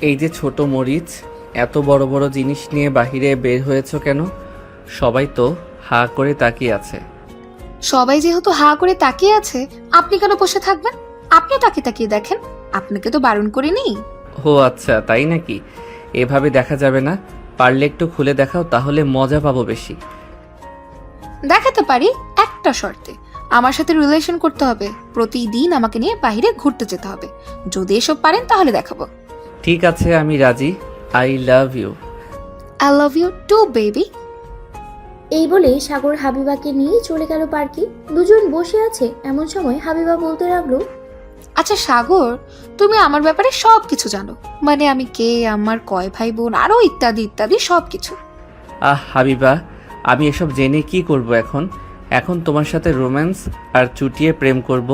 এই যে ছোট মরিচ, এত বড় বড় জিনিস নিয়ে বাহিরে বের হয়েছো কেন? সবাই তো হা করে তাকিয়ে আছে। সবাই যেহেতু হা করে তাকিয়ে আছে, আপনি কেন বসে থাকবেন? আপনি তাকিয়ে তাকিয়ে দেখেন, আপনাকে তো বারণ করিনি। ও আচ্ছা, তাই নাকি? এভাবে দেখা যাবে না, পারলে একটু খুলে দেখাও, তাহলে মজা পাবো বেশি। দেখাতে পারি, একটা শর্তে। আমার সাথে রিলেশন করতে হবে, প্রতিদিন আমাকে নিয়ে বাইরে ঘুরতে যেতে হবে। যদি এসব পারেন তাহলে দেখাবো। ঠিক আছে, আমি রাজি। I love you. I love you too baby. এই বলে সাগর হাবিবাকে নিয়ে চলে গেল পার্কে। দুজন বসে আছে, এমন সময় হাবিবা বলতে লাগলো, আচ্ছা সাগর, তুমি আমার ব্যাপারে সব কিছু জানো, মানে আমি কে, আমার কয় ভাই বোন, আরো ইত্যাদি ইত্যাদি সব কিছু। হাবিবা, আমি এসব জেনে কি করব এখন? এখন তোমার সাথে রোম্যান্স আর চুটিয়ে প্রেম করব।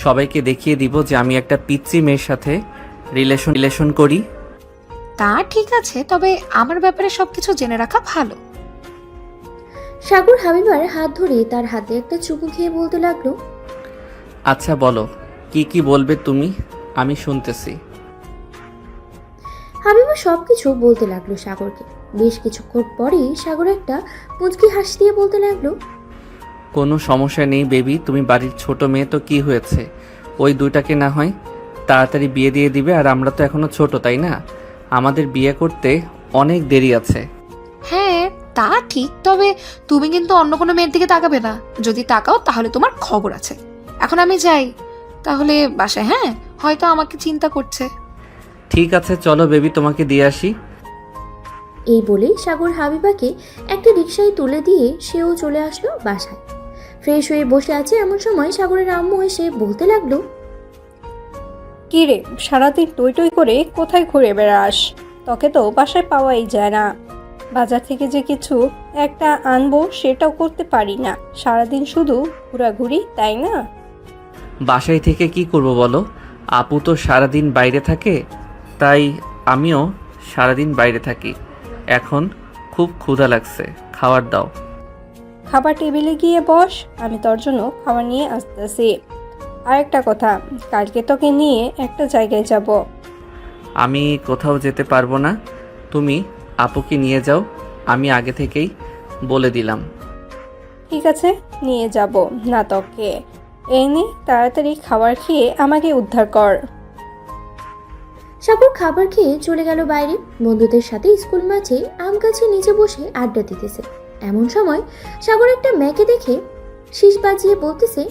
সবাইকে দেখিয়ে দিব যে আমি একটা পিচ্চি মেয়ের সাথে রিলেশন করি। তা ঠিক আছে, তবে আমার ব্যাপারে সবকিছু জেনে রাখা ভালো। সাগর হাবিবার হাত ধরে তার হাতে একটা চুমু খেয়ে বলতে লাগলো, আচ্ছা বলো, কি কি বলবে তুমি? আমি শুনতেছি। হাবিবা সবকিছু বলতে লাগলো সাগরকে। বেশ কিছুক্ষণ পরেই সাগর একটা মুচকি হাসি দিয়ে বলতে লাগলো, কোনো সমস্যা নেই বেবি, তুমি বাড়ির ছোট মেয়ে তো কি হয়েছে? ওই দুইটাকে না হয় তাড়াতাড়ি বিয়ে দিয়ে দিবে, আর আমরা তো এখনো ছোট, তাই না? আমাদের বিয়ে করতে অনেক দেরি আছে। হ্যাঁ তা ঠিক, তবে তুমি কিন্তু অন্য কোনো মেয়ের দিকে তাকাবে না। যদি তাকাও তাহলে তোমার খবর আছে। এখন আমি যাই তাহলে বাসায়। হ্যাঁ, হয়তো আমাকে চিন্তা করছে। ঠিক আছে, চলো বেবি, তোমাকে দিয়ে আসি। এই বলে সাগর হাবিবাকে একটা রিকশায় তুলে দিয়ে সেও চলে আসলো বাসায়। ফ্রেশ হয়ে বসে আছে, এমন সময় সাগরের আম্মু এসে বলতে লাগলো, কি রে, সারাদিন টই টই করে কোথায় ঘুরে বেড়াস? তোকে তো বাসায় পাওয়াই যায় না। বাজার থেকে যে কিছু একটা আনবো সেটাও করতে পারি না। সারাদিন শুধু ঘোরাঘুরি, তাই না? বাসায় থেকে কি করব বলো? আপু তো সারাদিন বাইরে থাকে, তাই আমিও সারাদিন বাইরে থাকি। এখন খুব ক্ষুধা লাগছে, খাবার দাও। খাবার টেবিলে গিয়ে বস, আমি তোর জন্য খাবার নিয়ে আসতেছি। আর একটা কথা, কালকে তোকে নিয়ে একটা জায়গায় যাব। আমি কোথাও যেতে পারবো না, তুমি আপুকে নিয়ে যাও, আমি আগে থেকেই বলে দিলাম। ঠিক আছে, নিয়ে যাব না তোকে। এই নে, তাড়াতাড়ি খাবার খেয়ে আমাকে উদ্ধার কর। সাগর খাবার খেয়ে চলে গেল বাইরে। বন্ধুদের সাথে স্কুল মাঠে আম গাছের নিচে বসে আড্ডা দিতেছে। এমন সময় সাগর একটা মেয়েকে দেখে শীষ বাজিয়ে বলতেছে,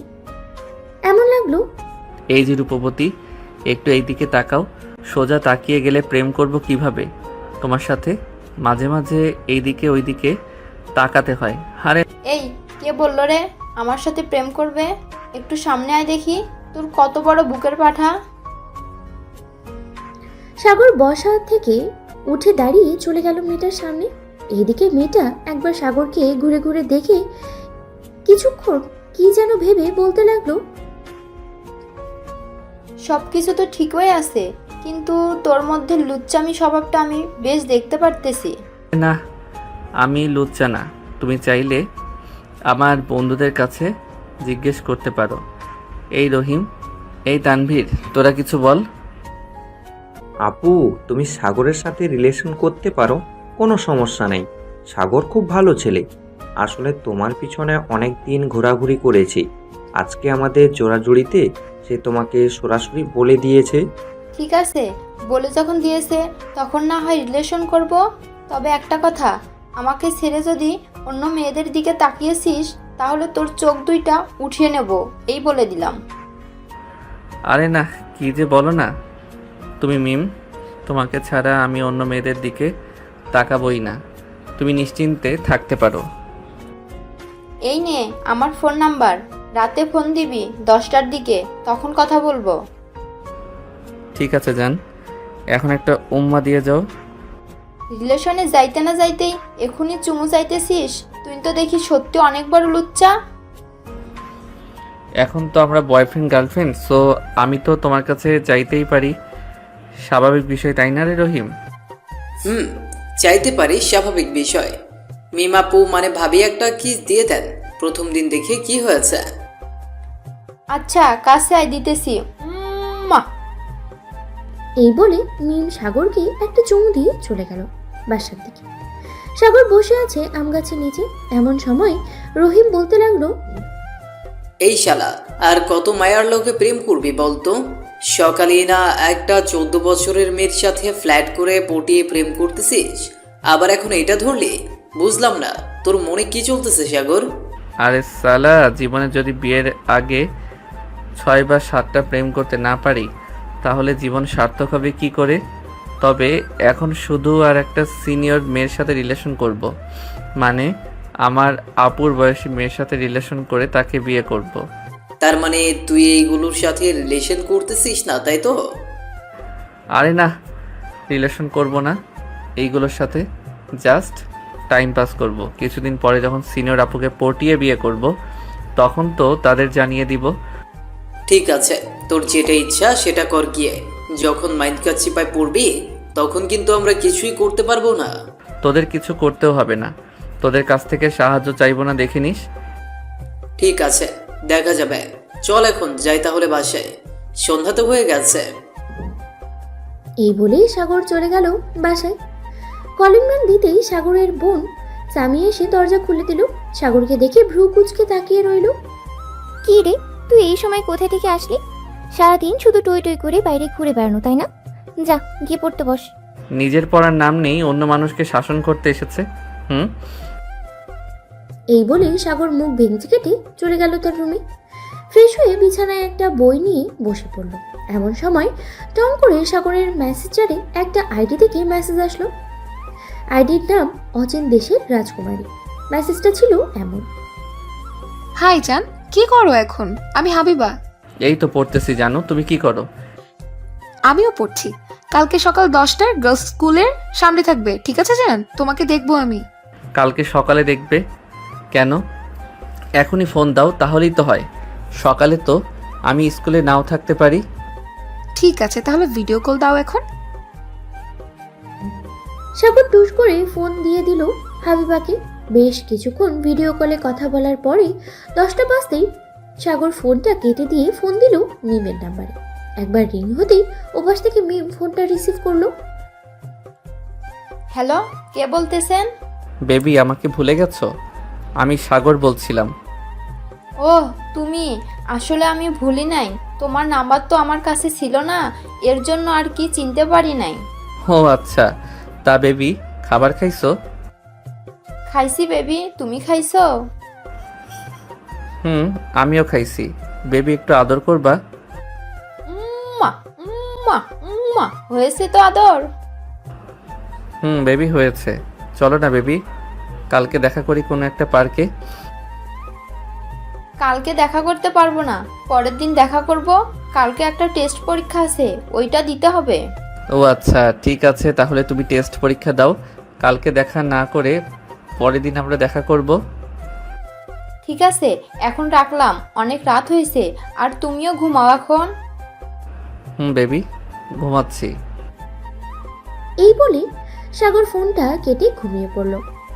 এমন লাগলো, এই যে রূপবতী, একটু এই দিকে তাকাও। সোজা তাকিয়ে গেলে প্রেম করব কিভাবে তোমার সাথে? মাঝে মাঝে এইদিকে ওইদিকে তাকাতে হয়। আরে এই, কে বললো রে আমার সাথে প্রেম করবে? একটু সামনে আয় দেখি, তোর কত বড় বুকের পাঠা। সাগর বসা থেকে উঠে দাঁড়িয়ে চলে গেল মেয়েটার সামনে। এইদিকে মেয়েটা একবার সাগরকে ঘুরে ঘুরে দেখে কিছুক্ষণ কি যেন ভেবে বলতে লাগলো, সব কিছু তো ঠিকই আছে, কিন্তু তোর মধ্যে লুচ্চামি স্বভাবটা আমি বেশ দেখতে পারতেছি। না, আমি লুচ্চা না। তুমি চাইলে আমার বন্ধুদের কাছে জিজ্ঞেস করতে পারো। এই রহিম, এই তানভীর, তোরা কিছু বল। আপু, তুমি সাগরের সাথে রিলেশন করতে পারো, কোনো সমস্যা নেই। সাগর খুব ভালো ছেলে। আসলে তোমার পিছনে অনেক দিন ঘোরাঘুরি করেছি। আজকে আমাদের জোড়াজুড়িতে সে তোমাকে সরাসরি বলে দিয়েছে। ঠিক আছে, বলে যখন দিয়েছে তখন না হয় রিলেশন করব। তবে একটা কথা, আমাকে ছেড়ে যদি অন্য মেয়েদের দিকে তাকিয়েছিস তাহলে তোর চোখ দুইটা উঠিয়ে নেব, এই বলে দিলাম। আরে না, কি যে বলো না তুমি মিম, তোমাকে ছাড়া আমি অন্য মেয়েদের দিকে তাকাবই না। তুমি নিশ্চিন্তে থাকতে পারো। এই নে আমার ফোন নাম্বার, রাতে ফোন দিবি 10টার দিকে, তখন কথা বলবো। ঠিক আছে জান, এখন একটা উম্মা দিয়ে যাও। রিলেশনে যাইতে না যাইতেই এখনই চুমু চাইতেছিস? তুই তো দেখি সত্যি অনেক বড় লুচ্চা। এখন তো আমরা বয়ফ্রেন্ড গার্লফ্রেন্ড, সো আমি তো তোমার কাছে চাইতেই পারি, স্বাভাবিক বিষয়, তাই না রে রহিম? চাইতে পারি, স্বাভাবিক বিষয়। মিমাপু মানে ভাবি একটা কিস দিয়ে দেন, প্রথম দিন দেখে কি হয়েছে। আচ্ছা কাছে আয়, দিতেছি। মা এই বলে মিম সাগরকে একটা চুমু দিয়ে চলে গেল বাসার দিকে। সাগর বসে আছে আম গাছের নিচে। এমন সময় রহিম বলতে লাগলো, এই শালা আর কত মায়ার লোকে প্রেম করবি বলতো? সকালে না একটা 14 বছরের মেয়ের সাথে ফ্ল্যাট করে পটিয়ে প্রেম করতেছিস, আবার এখন এটা ধরলি? বুঝলাম না তোর মনে কি চলতেছে সাগর। আরে সালা, জীবনে যদি বিয়ের আগে 6 বা 7টা প্রেম করতে না পারি তাহলে জীবন সার্থক হবে কি করে? তবে এখন শুধু আর একটা সিনিয়র মেয়ের সাথে রিলেশন করব, মানে আমার আপুর বয়সী মেয়ের সাথে রিলেশন করে তাকে বিয়ে করব। তার মানে তুই এইগুলোর সাথে রিলেশন করতেছিস না, তাই তো? আরে না, রিলেশন করব না এইগুলোর সাথে, জাস্ট টাইম পাস করব। কিছুদিন পরে যখন সিনিয়র আপুকে পটিয়ে বিয়ে করব তখন তো তাদের জানিয়ে দিব। ঠিক আছে, তোর যেটা ইচ্ছা সেটা কর গিয়ে। যখন মাইন্ড কাচ্চিপায় পড়বি তখন কিন্তু আমরা কিছুই করতে পারবো না। তোদের কিছু করতেও হবে না, তোদের কাছ থেকে সাহায্য চাইবো না, দেখে নিস। ঠিক আছে, দেখা যাবে। চল এখন যাই তাহলে বাসায়, সন্ধ্যা তো হয়ে গেছে। এই বলেই সাগর চলে গেল বাসায়। কলিং বেল দিতেই সাগরের বোন সামি এসে দরজা খুলে দিল। সাগরকে দেখে ভ্রু কুঁচকে তাকিয়ে রইল। কি রে, তুই এই সময় কোথা থেকে আসলি? সারাদিন শুধু টই টই করে বাইরে ঘুরে বেড়ানো, তাই না? যা গিয়ে পড়তে বস। নিজের পড়ার নাম নেই, অন্য মানুষকে শাসন করতে এসেছে। এই বলে সাগর মুখ ভেঙচি কেটে চলে গেল তার রুমে। ফ্রেশ হয়ে বিছানায় একটা বই নিয়ে বসে পড়ল। এমন সময় টং করে সাগরের মেসেঞ্জারে একটা আইডি থেকে মেসেজ আসলো। আইডির নাম অচেন দেশের রাজকুমারী। মেসেজটা ছিল এমন, হাই জান, কি করো এখন? আমি হাবিবা। এই তো পড়তেছি, জানো তুমি কি করো? আমিও পড়ছি। কালকে সকাল 10টায় গার্লস স্কুলের সামনে থাকবে, ঠিক আছে জান? তোমাকে দেখবো আমি। কালকে সকালে দেখবে কেন? এখনই ফোন দাও তাহলেই তো হয়। সকালে তো আমি স্কুলে নাও থাকতে পারি। ঠিক আছে, তাহলে ভিডিও কল দাও এখন। সাগর টুস করে ফোন দিয়ে দিল হাবিবাকে। বেশ কিছুক্ষণ ভিডিও কলে কথা বলার পরে 10টা বাজতেই সাগর ফোনটা কেটে দিয়ে ফোন দিল মিমের নাম্বারে। একবার রিং হতেই ওপাশ থেকে মিম ফোনটা রিসিভ করলো। হ্যালো, কে বলতেছেন? বেবি, আমাকে ভুলে গেছো? আমি সাগর বলছিলাম। ওহ তুমি, আসলে আমি ভুলি নাই। তোমার নাম্বার তো আমার কাছে ছিল না, এর জন্য আর কি চিনতে পারি নাই। ও আচ্ছা, তা বেবি খাবার খাইছো? খাইছি বেবি, তুমি খাইছো? আমিও খাইছি। বেবি একটু আদর করবা? উম্মা উম্মা উম্মা, হয়েছে তো আদর? বেবি হয়েছে। চলো না বেবি, কালকে দেখা করি কোনো একটা পার্কে। কালকে দেখা করতে পারবো না, পরের দিন দেখা করব। কালকে একটা টেস্ট পরীক্ষা আছে, ওইটা দিতে হবে। ও আচ্ছা, ঠিক আছে, তাহলে তুমি টেস্ট পরীক্ষা দাও। কালকে দেখা না করে পরের দিন আমরা দেখা করব। ঠিক আছে, এখন রাখলাম, অনেক রাত হয়েছে। আর তুমিও ঘুমাও এখন। বেবি, ঘুমাচ্ছি। এই বলে সাগর ফোনটা কেটে ঘুমিয়ে পড়ল।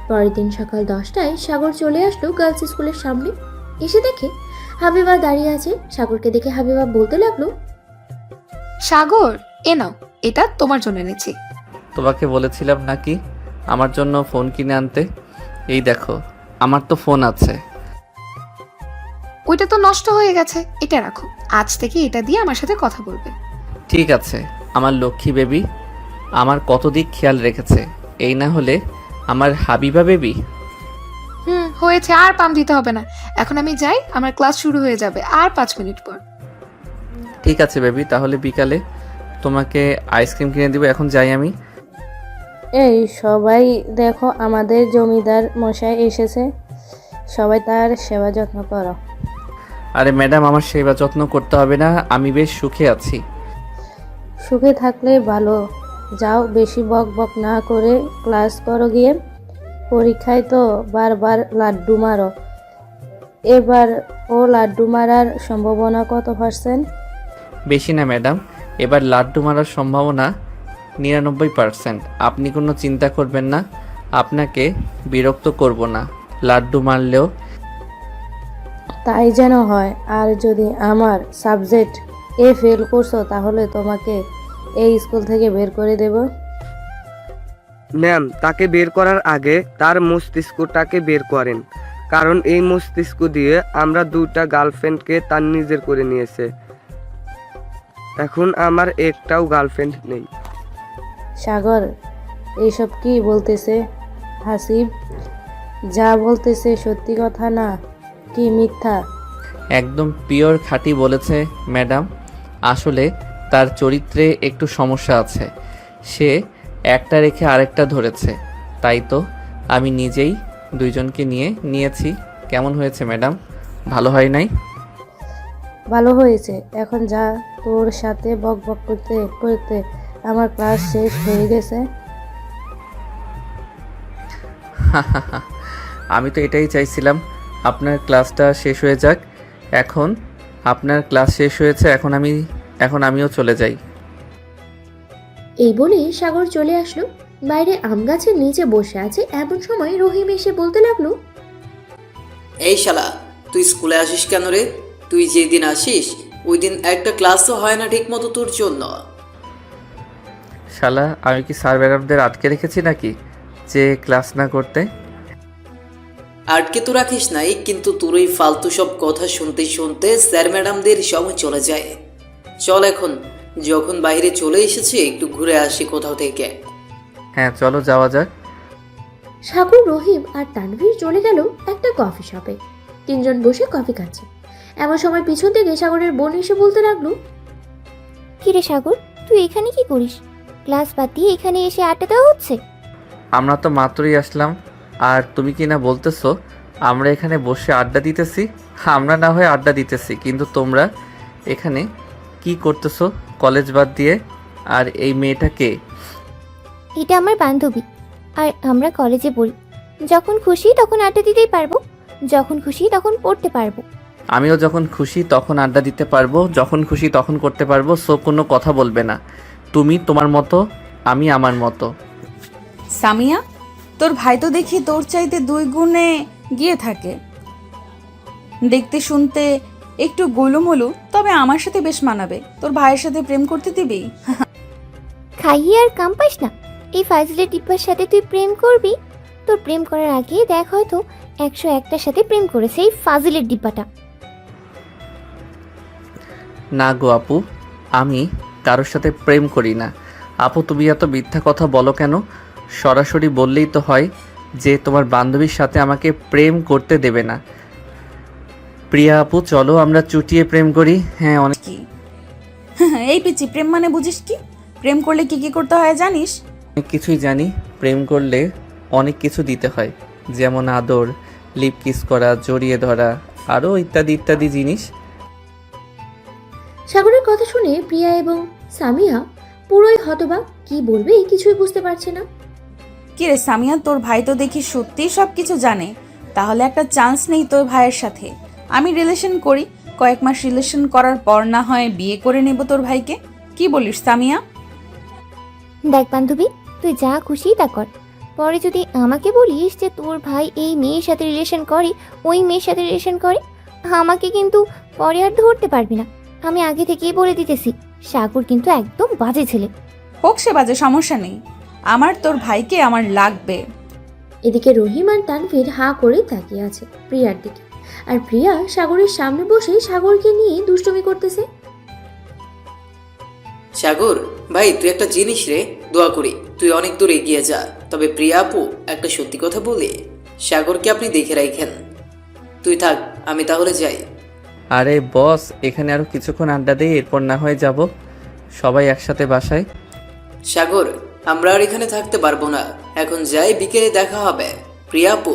পরের দিন সকাল 10টায় সাগর চলে আসলো গার্লস স্কুলের সামনে। এসে দেখে হাবিবা দাঁড়িয়ে আছে। সাগরকে দেখে হাবিবা বলতে লাগলো, সাগর, এ নাও, এটা তোমার জন্য এনেছি। তোমাকে বলেছিলাম নাকি আমার জন্য ফোন কিনে আনতে? এই দেখো, আমার তো ফোন আছে। ওইটা তো নষ্ট হয়ে গেছে, এটা রাখো। আজ থেকে এটা দিয়ে আমার সাথে কথা বলবে। ঠিক আছে, আমার লক্ষ্মী বেবি আমার কত দিক খেয়াল রেখেছে। এই না হলে আমার হাবিবা বেবি। হয়েছে, আর পাম দিতে হবে না। এখন আমি যাই, আমার ক্লাস শুরু হয়ে যাবে আর 5 মিনিট পর। ঠিক আছে বেবি, তাহলে বিকালে তোমাকে আইসক্রিম কিনে দিব। এখন যাই আমি। এই সবাই দেখো, আমাদের জমিদার মশাই এসেছে, সবাই তার সেবা যত্ন করো। আরে ম্যাডাম, আমার সেবা যত্ন করতে হবে না, আমি বেশ সুখে আছি। সুখে থাকলে ভালো। যাও, বেশি বক বক না করে ক্লাস করো গিয়ে। পরীক্ষায় তো বারবার লাড্ডু মারো। এবার ও লাড্ডু মারার সম্ভাবনা কত %? বেশি না ম্যাডাম, এবার লাড্ডু মারার সম্ভাবনা 99%। আপনি কোনো চিন্তা করবেন না, আপনাকে বিরক্ত করব না। লাড্ডু মারলেও তাই যেন হয়। আর যদি আমার সাবজেক্ট ফেল করছো তাহলে তোমাকে এই স্কুল থেকে বের করে দেব। ম্যাম, তাকে বের করার আগে তার মস্তিষ্কটাকে বের করেন, কারণ এই মস্তিষ্ক দিয়ে আমরা 2টা গার্লফ্রেন্ডকে তার নিজের করে নিয়েছে। এখন আমার একটাও গার্লফ্রেন্ড নেই। সাগর এইসব কি বলতেছে? হাসিব যা বলতেছে সত্যি কথা না কি মিথ্যা? একদম পিওর খাঁটি বলেছে ম্যাডাম। আসলে তার চরিত্রে একটু সমস্যা আছে, সে একটা রেখে আরেকটা ধরেছে, তাই তো আমি নিজেই দুইজনকে নিয়েছি। কেমন হয়েছে ম্যাডাম? ভালো হয় নাই? ভালো হয়েছে। এখন যা, তোর সাথে বক বক করতে করতে আমার ক্লাস শেষ হয়ে গেছে। আমি তো এটাই চাইছিলাম, আপনার ক্লাসটা শেষ হয়ে যাক। এখন আপনার ক্লাস শেষ হয়েছে, এখন আমিও চলে যাই। এই বলে সাগর চলে আসলো। বাইরে আম গাছের নিচে বসে আছে এমন সময় রহিম এসে বলতে লাগলো, এই শালা, তুই স্কুলে আসিস কেন রে? তুই যেদিন আসিস ওই দিন একটা ক্লাসও হয় না ঠিক মতো তোর জন্য। শালা, আমি কি স্যার ম্যাডামদের আটকে রেখেছি নাকি যে ক্লাস না করতে? আটকে তো রাখিস নাই, কিন্তু তোর ওই ফালতু সব কথা শুনতে শুনতে স্যার ম্যাডামদের সময় চলে যায়। চল এখন, যখন বাইরে চলে এসেছি একটু ঘুরে আসি কোথাও থেকে। হ্যাঁ চলো যাওয়া যাক। সাগর, রহিম আর তানভীর চলে গেল একটা কফি শপে। 3জন বসে কফি খাচ্ছে। এমন সময় পিছন থেকে সাগরের বোন এসে বলতে লাগলো, কিরে সাগর, তুই এখানে কি করিস? ক্লাস বাদ দিয়ে এখানে এসে আড্ডা দেওয়া হচ্ছে? আমরা তো মাত্রই আসলাম, আর তুমি কি না বলতেছো আমরা এখানে বসে আড্ডা দিতেছি? আমরা না হয় আড্ডা দিতেছি, কিন্তু তোমরা এখানে কি করতেছো কলেজ বাদ দিয়ে? আর এই মেয়েটা কে? এটা আমার বান্ধবী, আর আমরা কলেজে পড়ি। যখন খুশি তখন আড্ডা দিতেই পারবো, যখন খুশি তখন পড়তে পারবো। আমিও যখন খুশি তখন আড্ডা দিতে পারবো, যখন খুশি তখন করতে পারবো। সো কোনো কথা বলবে না। তুমি তোমার মতো, আমি আমার মতো। সামিয়া, তোর ভাই তো দেখি তোর চাইতে 2 গুণে গিয়ে থাকে। দেখতে শুনতে একটু গোলুমোলু, তবে আমার সাথে বেশ মানাবে। তোর ভাইয়ের সাথে প্রেম করতে দিবি? খাইয়ে আর কাম পাস না। এই ফাজিলের টিপ্পার সাথে তুই প্রেম করবি? তোর প্রেম করার আগে দেখ, হয়তো 101টার সাথে প্রেম করেছে এই ফাজিলের ডিব্বাটা। না গো আপু, আমি কারোর সাথে প্রেম করি না। আপু তুমি এত মিথ্যা কথা বলো কেন? সরাসরি বললেই তো হয় যে তোমার বান্ধবীর সাথে আমাকে প্রেম করতে দেবে না। প্রিয়া আপু চলো আমরা চুটিয়ে প্রেম করি। হ্যাঁ অনেক কি এই পিচি, প্রেম মানে বুঝিস কি? প্রেম করলে কি কি করতে হয় জানিস? কিছুই জানি। প্রেম করলে অনেক কিছু দিতে হয়, যেমন আদর, লিপ কিস করা, জড়িয়ে ধরা, আরও ইত্যাদি ইত্যাদি জিনিস। সাগরের কথা শুনে প্রিয়া এবং সামিয়া পুরোই হতবাক। কি বলবে কিছুই বুঝতে পারছে না। কি রে সামিয়া, তোর ভাই তো দেখি সত্যিই সব কিছু জানে। তাহলে একটা চান্স নেই তোর ভাইয়ের সাথে? আমি রিলেশন করি, কয়েক মাস রিলেশন করার পর না হয় বিয়ে করে নেব তোর ভাইকে। কি বলিস সামিয়া? দেখ বান্ধবী, তুই যা খুশি তা কর। পরে যদি আমাকে বলিস যে তোর ভাই এই মেয়ের সাথে রিলেশন করে, ওই মেয়ের সাথে রিলেশন করে, আমাকে কিন্তু পরে আর ধরতে পারবি না। আমি আগে থেকেই বলে দিতেছি, সাগর কিন্তু একদম বাজে ছেলে। হোক সে বাজে, সমস্যা নেই। আমার তোর ভাইকে আমার লাগবে। এদিকে রহিম আর তানভীর হাঁ করে তাকিয়ে আছে প্রিয়ার দিকে, আর প্রিয়া সাগরের সামনে বসে সাগরকে নিয়ে দুষ্টুমি করতেছে। সাগর ভাই, তুই একটা জিনিস রে, দোয়া করি তুই অনেক দূর এগিয়ে যা। তবে প্রিয়া আপু, একটা সত্যি কথা বলি, সাগরকে আপনি দেখে রাখেন। তুই থাক, আমি তাহলে যাই। আরে বস, এখানে আরও কিছুক্ষণ আড্ডা দিই, এরপর না হয় যাব সবাই একসাথে বাসায়। সাগর, আমরা আর এখানে থাকতে পারবো না, এখন যাই, বিকেলে দেখা হবে। প্রিয়া আপু,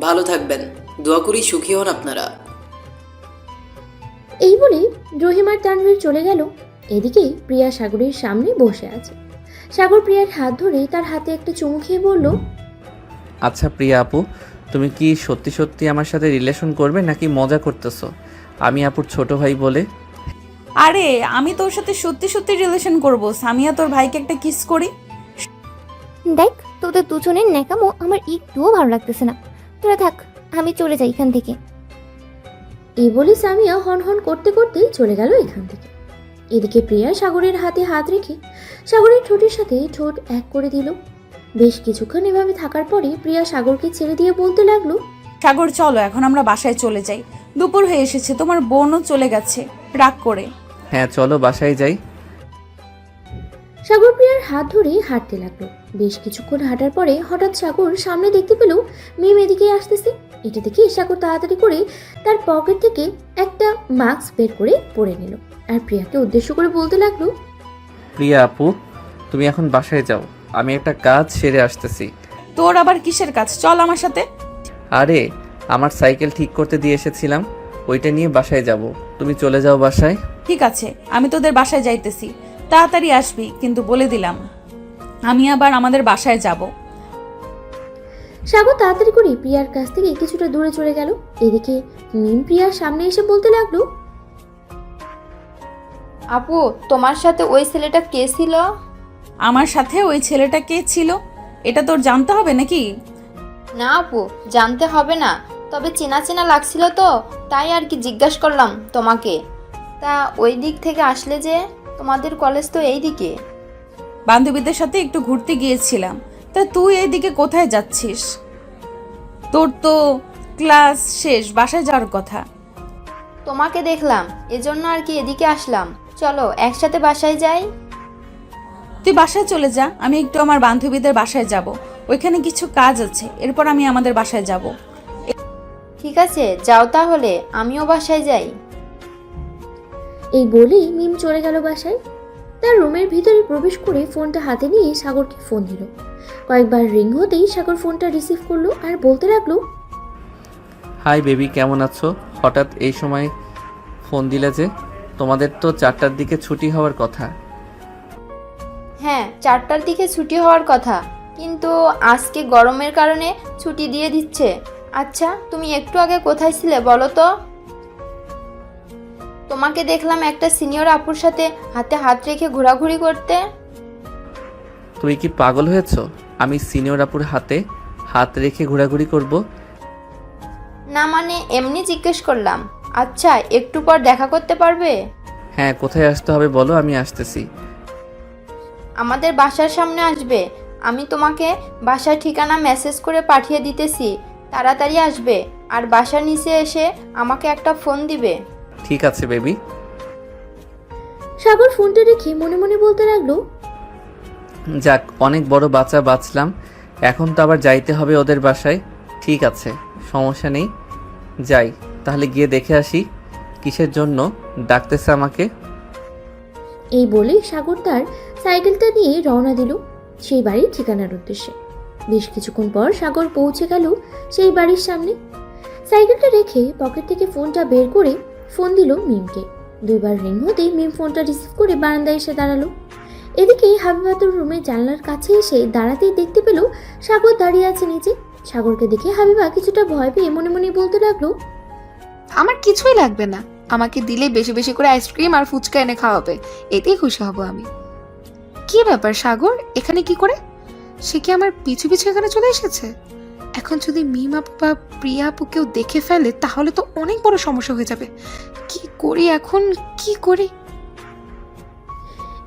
ভালো থাকবেন, দোয়া করি সুখী হন আপনারা। এই বলে রহিম আর তানভীর চলে গেল। এদিকে প্রিয়া সাগরের সামনে বসে আছে। সাগর প্রিয়ার হাত ধরে তার হাতে একটা চুমু খেয়ে বলল, আচ্ছা প্রিয়া আপু, তুমি কি সত্যি সত্যি আমার সাথে রিলেশন করবে নাকি মজা করতেছো? আমি আপুর ছোট ভাই বলে। আরে আমি তোর সাথে সত্যি সত্যি রিলেশন করব। সামিয়া, তোর ভাইকে একটা কিস করি। দেখ, তোদের দুজনের ন্যাকামো আমার একটুও ভালো লাগতেছে না। তোরা থাক, আমি চলে যাই এখান থেকে। এই বলে সামিয়া হন হন করতে করতে চলে গেল এখান থেকে। এদিকে প্রিয়া সাগরের হাতে হাত রেখে সাগরের ঠোঁটের সাথে ঠোঁট এক করে দিল। বেশ কিছুক্ষণ এভাবে থাকার পরে প্রিয়া সাগরকে ছেড়ে দিয়ে বলতে লাগলো, সাগর চলো এখন আমরা বাসায় চলে যাই, দুপুর হয়ে এসেছে, তোমার বোনও চলে গেছে রাগ করে। হ্যাঁ চলো বাসায় যাই। সাগর প্রিয়ার হাত ধরে হাঁটতে লাগলো। বেশ কিছুক্ষণ হাঁটার পরে হঠাৎ সাগর সামনে দেখতে পেল মিম এদিকে আসতেছে। এটা দেখে সাগর তাড়াতাড়ি করে তার পকেট থেকে একটা মাস্ক বের করে পরে নিল আর প্রিয়াকে উদ্দেশ্য করে বলতে লাগলো, প্রিয়া আপু, তুমি এখন বাসায় যাও, আমি একটা কাজ সেরে আসতেছি। তোর আবার কিসের কাজ? চল আমার সাথে। আরে আমার সাইকেল ঠিক করতে দিয়ে এসেছিলাম, ওইটা নিয়ে বাসায় যাব, তুমি চলে যাও বাসায়। ঠিক আছে, আমি তোদের বাসায় যাইতেছি, তাড়াতাড়ি আসবি কিন্তু বলে দিলাম। আমি আবার আমাদের বাসায় যাব। সাগর তাড়াতাড়ি করে প্রিয়ার কাছ থেকে কিছুটা দূরে চলে গেল। এদিকে মিম প্রিয়ার সামনে এসে বলতে লাগলো, আপু, তোমার সাথে ওই ছেলেটা কে ছিল? আমার সাথে ওই ছেলেটা কে ছিল এটা তোর জানতে হবে নাকি? না আপু, জানতে হবে না, তবে চেনা চেনা লাগছিল তো, তাই আর কি জিজ্ঞাসা করলাম তোমাকে। তা ওই দিক থেকে আসলে যে, তোমাদের কলেজ তো এই দিকে। বান্ধবীদের সাথে একটু ঘুরতে গিয়েছিলাম। তা তুই এইদিকে কোথায় যাচ্ছিস? তোর তো ক্লাস শেষ, বাসায় যাওয়ার কথা। তোমাকে দেখলাম, এজন্য আর কি এদিকে আসলাম। চলো একসাথে বাসায় যাই। তুই বাসায় চলে যা, আমি একটু আমার বান্ধবীদের বাসায় যাব, ওইখানে কিছু কাজ আছে, এরপর আমি আমাদের বাসায় যাব। ঠিক আছে, যাও তাহলে, আমিও বাসায় যাই। এই বলেই মিম চলে গেল বাসায়। তার রুমের ভিতরে প্রবেশ করে ফোনটা হাতে নিয়ে সাগরকে ফোন দিল। কয়েকবার রিং হতেই সাগর ফোনটা রিসিভ করলো আর বলতে লাগলো, হাই বেবি, কেমন আছো? হঠাৎ এই সময় ফোন দিলে যে? তোমাদের তো 4টার দিকে ছুটি হওয়ার কথা। হ্যাঁ, 4টার দিকে ছুটি হওয়ার কথা, কিন্তু আজকে গরমের কারণে ছুটি দিয়ে দিচ্ছে। আচ্ছা, তুমি একটু আগে কোথায় ছিলে বলো তো? তোমাকে দেখলাম একটা সিনিয়র আপুর সাথে হাতে হাত রেখে ঘোরাঘুরি করতে। তুমি কি পাগল হয়েছো? আমি সিনিয়র আপুর হাতে হাত রেখে ঘোরাঘুরি করব? না মানে এমনি জিজ্ঞেস করলাম। আচ্ছা, একটু পর দেখা করতে পারবে? হ্যাঁ, কোথায় আসতে হবে বলো, আমি আসতেছি। আমাদের বাসার সামনে আসবে। আমি তোমাকে বাসার ঠিকানা মেসেজ করে পাঠিয়ে দিতেছি, তাড়াতাড়ি আসবে। আর বাসার নিচে এসে আমাকে একটা ফোন দিবে। ঠিক আছে বেবি। সাগর ফোনটা রেখে মনে মনে বলতে লাগলো, যাক, অনেক বড় বাঁচা বাঁচলাম। এখন তো আবার যাইতে হবে ওদের বাসায়। ঠিক আছে, সমস্যা নেই, যাই তাহলে, গিয়ে দেখে আসি কিসের জন্য ডাকতেছে আমাকে। এই বলে সাগর তার সাইকেলটা নিয়ে রওনা দিল সেই বাড়ির ঠিকানার উদ্দেশ্যে। বেশ কিছুক্ষণ পর সাগর পৌঁছে গেল সেই বাড়ির সামনে। সাইকেলটা রেখে পকেট থেকে ফোনটা বের করে ফোন দিল মিমকে। দুইবার রিং হতেই মিম ফোনটা রিসিভ করে বারান্দায় এসে দাঁড়ালো। এদিকে হাবিবাতুর রুমের জানলার কাছে এসে দাঁড়াতেই দেখতে পেল সাগর দাঁড়িয়ে আছে নিচে। সাগরকে দেখে হাবিবা কিছুটা ভয় পেয়ে মনে মনে বলতে লাগলো, আমার কিছুই লাগবে না, আমাকে দিলে বেশি বেশি করে আইসক্রিম আর ফুচকা এনে খাওয়াবে, এতেই খুশি হব আমি। কি ব্যাপার সাগর, এখানে কি করে? সে কি আমার পিছু পিছু এখানে চলে এসেছে? এখন যদি মিম আপু বা প্রিয়া আপু কেউ দেখে ফেলে তাহলে তো অনেক বড় সমস্যা হয়ে যাবে। কি করি এখন, কি করি?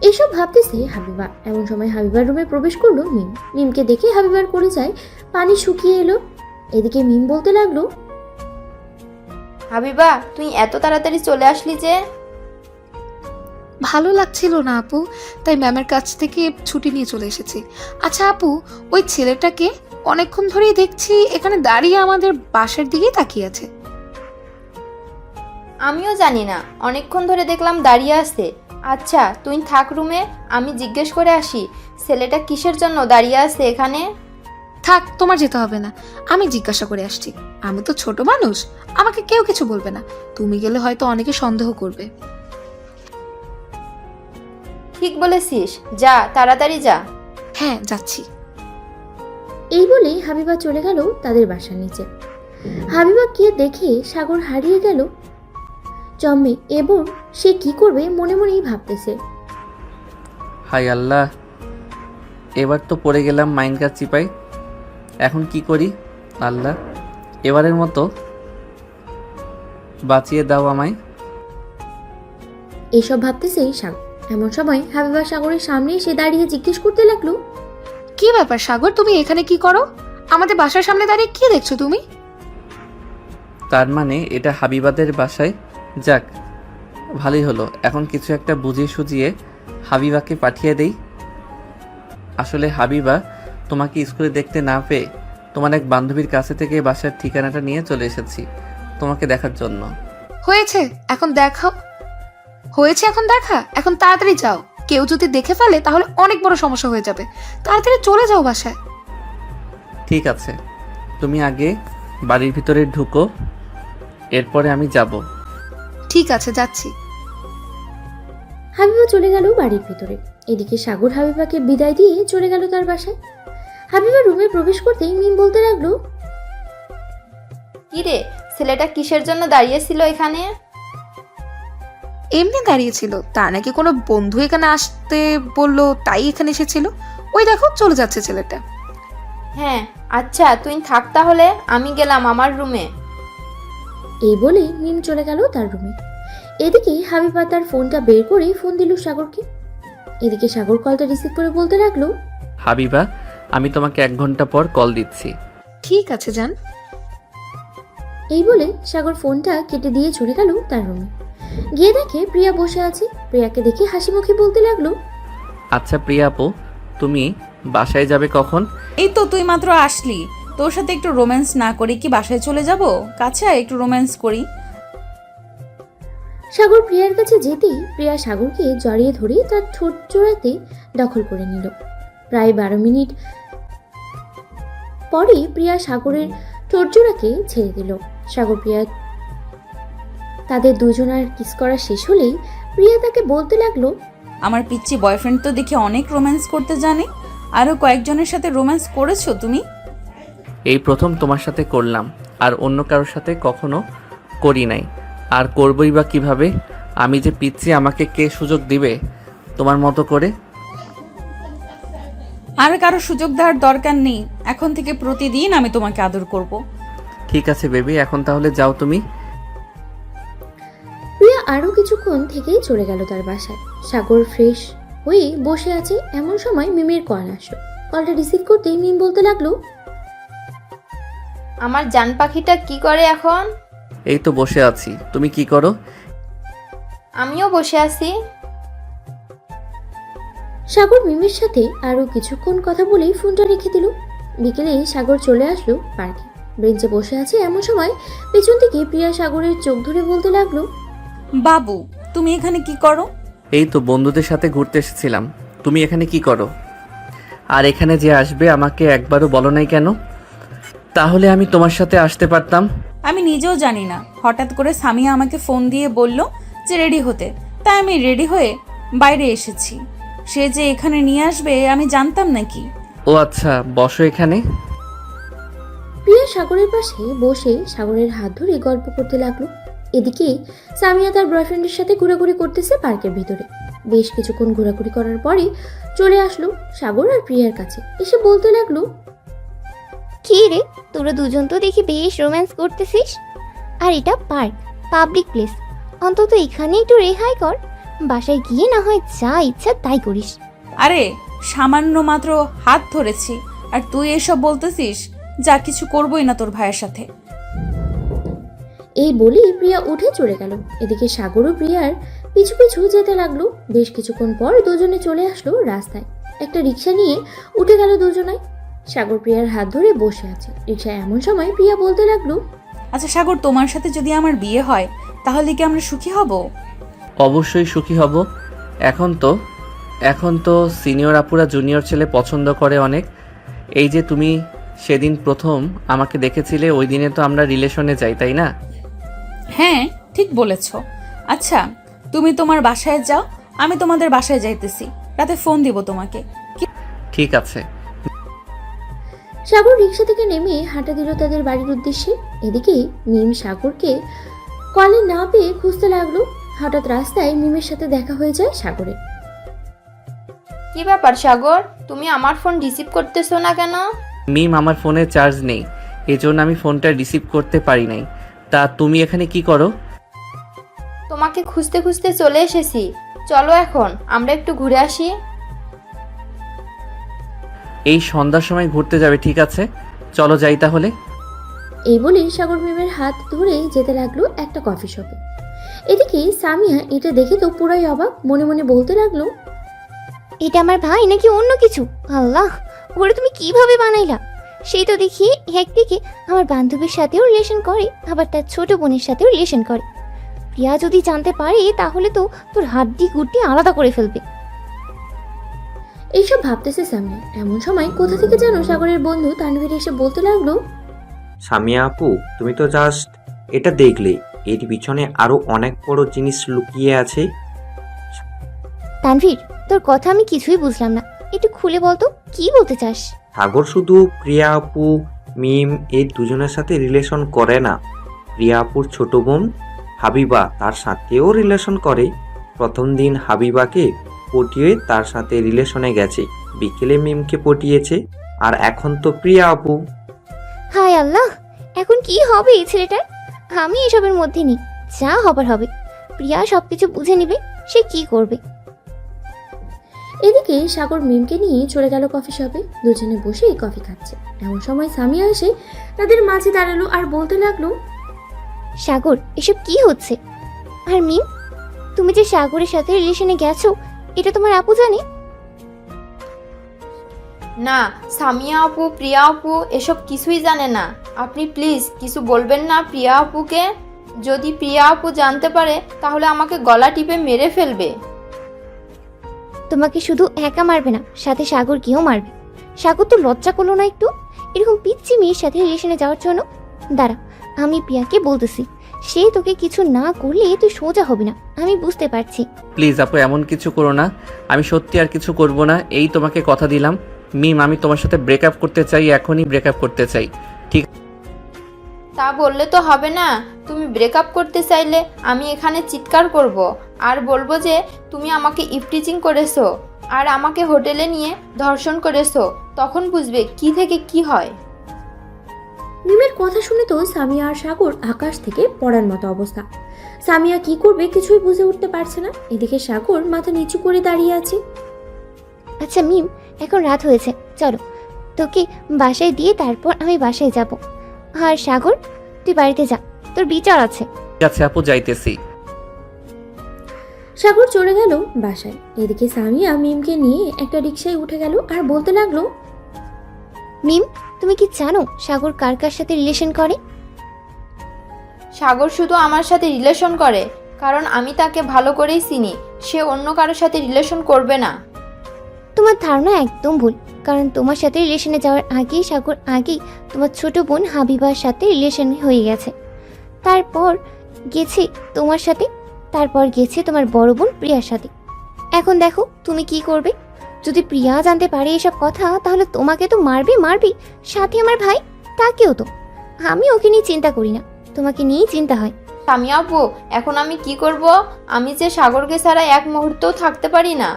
এসব ভাবতেছে হাবিবা। এমন সময় হাবিবার রুমে প্রবেশ করলো মিম। মিমকে দেখে হাবিবার করে যায় পানি শুকিয়ে এলো। এদিকে মিম বলতে লাগলো, হাবিবা, তুই এত তাড়াতাড়ি চলে আসলি যে? ভালো লাগছিল না আপু, তাই ম্যামের কাছ থেকে ছুটি নিয়ে চলে এসেছি। আচ্ছা আপু, ওই ছেলেটাকে অনেকক্ষণ ধরেই দেখছি এখানে দাঁড়িয়ে আমাদের বাসার দিকেই তাকিয়ে আছে। আমিও জানি না, অনেকক্ষণ ধরে দেখলাম দাঁড়িয়ে আছে। আচ্ছা, তুই থাক রুমে, আমি জিজ্ঞেস করে আসি ছেলেটা কিসের জন্য দাঁড়িয়ে আছে এখানে। থাক, তোমার যেতে হবে না, আমি জিজ্ঞাসা করে আসছি। আমি তো ছোট মানুষ, আমাকে কেউ কিছু বলবে না। তুমি গেলে হয়তো অনেকে সন্দেহ করবে। ঠিক বলেছিস, যা তাড়াতাড়ি যা। হ্যাঁ, যাচ্ছি। এই বলে হাবিবা চলে গেল তাদের বাসার নিচে। হাবিবা গিয়ে দেখে সাগর হারিয়ে গেল জম্মে এবং সে কি করবে মনে মনেই ভাবতেছে। হাই আল্লাহ, এবার তো পড়ে গেলাম মাইনকার চিপাই। এখন কি করি? আল্লাহ, এবারের মতো বাঁচিয়ে দাও আমায়। এইসব ভাবতেছে সাগর। এমন সময় হাবিবা সাগরের সামনে এসে দাঁড়িয়ে জিজ্ঞেস করতে লাগলো, কি ব্যাপার সাগর, তুমি এখানে কি করো? আমাদের বাসার সামনে দাঁড়িয়ে কি দেখছো তুমি? তার মানে এটা হাবিবাদের বাসায়? যাক, ভালোই হলো। এখন কিছু একটা বুঝিয়ে সুঝিয়ে হাবিবাকে পাঠিয়ে দেই। আসলে হাবিবা, তোমাকে স্কুলে দেখতে না পেয়ে তোমার এক বান্ধবীর কাছে থেকে বাসার ঠিকানাটা নিয়ে চলে এসেছি তোমাকে দেখার জন্য। হয়েছে এখন দেখাও, হয়েছে এখন দেখা। এখন তাড়াতাড়ি যাও, কেউ যদি দেখে ফেলে তাহলে অনেক বড় সমস্যা হয়ে যাবে। তাড়াতাড়ি চলে যাও বাসায়। ঠিক আছে, তুমি আগে বাড়ির ভিতরে ঢুকো, এরপরে আমি যাব। ঠিক আছে, যাচ্ছি। হাবিবা চলে গেল বাড়ির ভিতরে। এদিকে সাগর হাবিবাকে বিদায় দিয়ে চলে গেল তার বাসায়। হাবিবা রুমে প্রবেশ করতেই মিম বলতে লাগলো, কি রে, ছেলেটা কিসের জন্য দাঁড়িয়েছিল এখানে? এমনি দাঁড়িয়েছিল, তার নাকি কোনো বন্ধু এখানে আসতে বললো, তাই এখানে এসেছিল। ওই দেখো চলে যাচ্ছে ছেলেটা। হ্যাঁ আচ্ছা, তুই থাক তাহলে, আমি গেলাম আমার রুমে। এই বলে মিম চলে গেল তার রুমে। এদিকে হাবিবা তার ফোনটা বের করে ফোন দিল সাগরকে। এদিকে সাগর কলটা রিসিভ করে বলতে লাগলো, হাবিবা, আমি তোমাকে 1 ঘন্টা পর কল দিচ্ছি। ঠিক আছে যান। এই বলে সাগর ফোনটা কেটে দিয়ে চলে গেল তার রুমে। গিয়ে দেখে প্রিয়া বসে আছে। প্রিয়াকে দেখে হাসি মুখে বলতে লাগলো, আচ্ছা প্রিয়া আপু, তুমি বাসায় যাবে কখন? এই তো তুই মাত্র আসলি, তোর সাথে একটু রোম্যান্স না করি কি বাসায় চলে যাব? কাছে আয়, একটু রোম্যান্স করি। সাগর প্রিয়ার কাছে যেতেই প্রিয়া সাগরকে জড়িয়ে ধরে তার ঠোঁট জোড়াতে দখল করে নিল। প্রায় 12 মিনিট পরে প্রিয়া সাগরের ঠোঁট জোড়াকে ছেড়ে দিল। সাগর প্রিয়া তাদের দুজনার কিস করা শেষ হলেই প্রিয়া তাকে বলতে লাগলো, আমার পিচ্চি বয়ফ্রেন্ড তো দেখি অনেক রোম্যান্স করতে জানে। আরও কয়েকজনের সাথে রোম্যান্স করেছো তুমি? এই প্রথম তোমার সাথে করলাম, আর অন্য কারোর সাথে কখনো করি নাই, আর করবই বা কিভাবে? আমি যে পিচ্ছি, আমাকে কে সুযোগ দিবে তোমার মতো করে? আর কারো সুযোগ দেওয়ার দরকার নেই, এখন থেকে প্রতিদিন আমি তোমাকে আদর করব। ঠিক আছে বেবি, এখন তাহলে যাও তুমি। প্রিয়া আরো কিছুক্ষণ থেকেই চলে গেল তার বাসায়। সাগর ফ্রেশ হয়ে বসে আছে। এমন সময় মিমের কল আসলো। কলটা রিসিভ করতেই মিম বলতে লাগলো, আমার জান পাখিটা কি করে এখন? এই তো বসে আছি, তুমি কি করো? আমিও বসে আছি। সাগর মিমের সাথে আরো কিছুক্ষণ কথা বলেই ফোনটা রেখে দিল। বিকেলে সাগর চলে আসলো পার্কে। বেঞ্চে বসে আছে। এমন সময় পেছন থেকে প্রিয়া সাগরের চোখ ধরে বলতে লাগলো, বাবু, তুমি এখানে কি করো? এই তো বন্ধুদের সাথে ঘুরতে এসেছিলাম। তুমি এখানে কি করো? আর এখানে যে আসবে আমাকে একবারও বলো নাই কেন? তাহলে আমি তোমার সাথে আসতে পারতাম। আমি নিজেও জানি না, হঠাৎ করে সামিয়া আমাকে ফোন দিয়ে বলল যে রেডি হতে, তাই আমি রেডি হয়ে বাইরে এসেছি। সে যে এখানে নিয়ে আসবে আমি জানতাম নাকি? ও আচ্ছা, বসো এখানে। প্রিয়া সাগরের পাশে বসে সাগরের হাত ধরে গল্প করতে লাগলো। এদিকে সামিয়া তার বয়ফ্রেন্ডের সাথে ঘোরাঘুরি করতেছে পার্কের ভিতরে। বেশ কিছুক্ষণ ঘোরাঘুরি করার পরে চলে আসলো সাগর আর প্রিয়ার কাছে। এসে বলতে লাগলো, কি রে, তোরা দুজন তো দেখি বেশ রোম্যান্স করতেছিস। আর এটা পার্ক, পাবলিক প্লেস, অন্তত এখানে একটু রেহাই কর। বাসায় গিয়ে না হয় যা ইচ্ছা তাই করিস। আরে সামান্য মাত্র হাত ধরেছি, আর তুই এসব বলতেছিস? যা, কিছু করবই না তোর ভাইয়ের সাথে। এই বলি প্রিয়া উঠে চলে গেল। এদিকে সাগরও প্রিয়ার পিছু পিছু যেতে লাগলো। বেশ কিছুক্ষণ পর দুজনে চলে আসলো রাস্তায়। একটা রিক্সা নিয়ে উঠে গেল দুজনাই। সাগর প্রিয়ার হাত ধরে বসে আছে রিক্সায়। এমন সময় প্রিয়া বলতে লাগলো, আচ্ছা সাগর, তোমার সাথে যদি আমার বিয়ে হয় তাহলে কি আমরা সুখী হব? অবশ্যই সুখী হব। এখন তো সিনিয়র আপুরা জুনিয়র ছেলে পছন্দ করে অনেক। এই যে তুমি সেদিন প্রথম আমাকে দেখেছিলে, ওই দিনে তো আমরা রিলেশনে যাই, তাই না? হ্যাঁ, ঠিক বলেছ। আচ্ছা, তুমি তোমার বাসায় যাও, আমি তোমাদের বাসায় যাইতেছি। রাতে ফোন দিব তোমাকে। ঠিক আছে। সাগর রিক্সা থেকে নেমে হাঁটা দিল তাদের বাড়ির উদ্দেশ্যে। এদিকে মিম সাগরকে কলে না পেয়ে খুঁজতে লাগলো। হঠাৎ রাস্তায় মিমের সাথে দেখা হয়ে যায় সাগরের। কি ব্যাপার সাগর, তুমি আমার ফোন রিসিভ করতেছো না কেন? মিম, আমার ফোনে চার্জ নেই, এজন্য আমি ফোনটা রিসিভ করতে পারি নাই। তা তুমি এখানে কি করো? তোমাকে খুঁজতে খুঁজতে চলে এসেছি। চলো এখন আমরা একটু ঘুরে আসি। এই সন্ধ্যার সময় ঘুরতে যাবে, ঠিক আছে, চলো যাই তাহলে। এই বলে সাগর মিমের হাত ধরে যেতে লাগলো একটা কফি শপে। এদিকে সামিয়া এটা দেখে তো পুরাই অবাক, মনে মনে বলতে লাগলো, এটা আমার ভাই নাকি অন্য কিছু? আল্লাহ, ওরে তুমি কিভাবে বানাইলা? সেই তো দেখি একদিকে আমার বান্ধবীর সাথেও রিলেশন করে, আবার তার ছোট বোনের সাথেও রিলেশন করে। প্রিয়া যদি জানতে পারে তাহলে তো তোর হাড্ডি গুড্ডি আলাদা করে ফেলবে। এইসব ভাবতেছে সামিয়া। এমন সময় কোথা থেকে যেন সাগরের বন্ধু তানভীর এসে বলতে লাগলো, সামিয়া আপু, তুমি তো জাস্ট এটা দেখলে, এর পিছনে আরো অনেক বড় জিনিস লুকিয়ে আছে। তানভীর, তোর কথা আমি কিছুই বুঝলাম না, একটু খুলে বলতো কি বলতে চাস? সাগর শুধু প্রিয়া আপু, মিম এই দুজনের সাথে রিলেশন করে না, প্রিয়া আপুর ছোট বোন হাবিবা তার সাথেও রিলেশন করে। প্রথম দিন হাবিবাকে পটিয়ে তার সাথে রিলেশনে গেছে, বিকেলে মিমকে পটিয়েছে, আর এখন তো প্রিয়া আপু। হায় আল্লাহ, এখন কি হবে এই ছেলেটার? আমি এসবের মধ্যে নেই, যা হবার হবে। প্রিয়া সবকিছু বুঝে নিবে, সে কি করবে। এদিকে সাগর মিমকে নিয়ে চলে গেল কফি শপে। দুজনে বসে কফি খাচ্ছে। এমন সময় সামিয়া এসে তাদের মাঝে দাঁড়ালো আর বলতে লাগলো, সাগর, এসব কি হচ্ছে? আর মিম, তুমি যে সাগরের সাথে রিলেশনে গেছো, এটা তোমার আপু জানে? না, সামিয়া আপু, প্রিয়া আপু এসব কিছুই জানে না। আপনি প্লিজ কিছু বলবেন না প্রিয়া আপুকে। যদি প্রিয়া আপু জানতে পারে তাহলে আমাকে গলা টিপে মেরে ফেলবে। তোমাকে শুধু একা মারবে না, সাথে সাগরকেও মারবে। সাগর তো লজ্জা করলো না একটু, এরকম পিচ্ছি মেয়ের সাথে রিলেশনে যাওয়ার জন্য? দাঁড়া, আমি প্রিয়াকে বলতেছি, সে তোকে কিছু না করলে তুই সোজা হবি না, আমি বুঝতে পারছি। প্লিজ আপু, এমন কিছু করো না, আমি সত্যি আর কিছু করব না, এই তোমাকে কথা দিলাম। মিম, আমি তোমার সাথে ব্রেকআপ করতে চাই, এখনই ব্রেকআপ করতে চাই। তা বললে তো হবে না। তুমি ব্রেকআপ করতে চাইলে আমি এখানে চিৎকার করব আর বলবো যে তুমি আমাকে ইফটিজিং করেছো আর আমাকে হোটেলে নিয়ে ধর্ষণ করেছো। তখন বুঝবে কি থেকে কি হয়। মিমের কথা শুনে তো সামিয়া আর সাগর আকাশ থেকে পড়ার মতো অবস্থা। সামিয়া কি করবে কিছুই বুঝে উঠতে পারছে না। এদিকে সাগর মাথা নিচু করে দাঁড়িয়ে আছে। আচ্ছা মিম, এখন রাত হয়েছে, চলো তোকে বাসায় দিয়ে তারপর আমি বাসায় যাব। আর সাগর, তুই বাড়িতে যা, তোর বিচার আছে। ঠিক আছে আপু, যাইতেছি। সাগর চলে গেল বাসায়। এদিকে সামিয়া মিমকে নিয়ে একটা রিকশায় উঠে গেল আর বলতে লাগলো, মিম, তুমি কি জানো সাগর কার কার সাথে রিলেশন করে? সাগর শুধু আমার সাথে রিলেশন করে কারণ আমি তাকে ভালো করেই চিনি। সে অন্য কারোর সাথে রিলেশন করবে না। তোমার ধারণা একদম ভুল, কারণ তোমার সাথে রিলেশনে যাওয়ার আগেই সাগর আগেই তোমার ছোট বোন হাবিবার সাথে রিলেশন হয়ে গেছে। তারপর গেছে তোমার সাথে, তারপর গেছে তোমার বড় বোন প্রিয়ার সাথে। এখন দেখো তুমি কি করবে। যদি প্রিয়া জানতে পারে এসব কথা তাহলে তোমাকে তো মারবে, সাথে আমার ভাই, তাকেও তো। আমি ওকে নিয়ে চিন্তা করি না, তোমাকে নিয়েই চিন্তা হয়। সামিয়া আপু, এখন আমি কি করব? আমি যে সাগরকে ছাড়া এক মুহূর্তও থাকতে পারি না।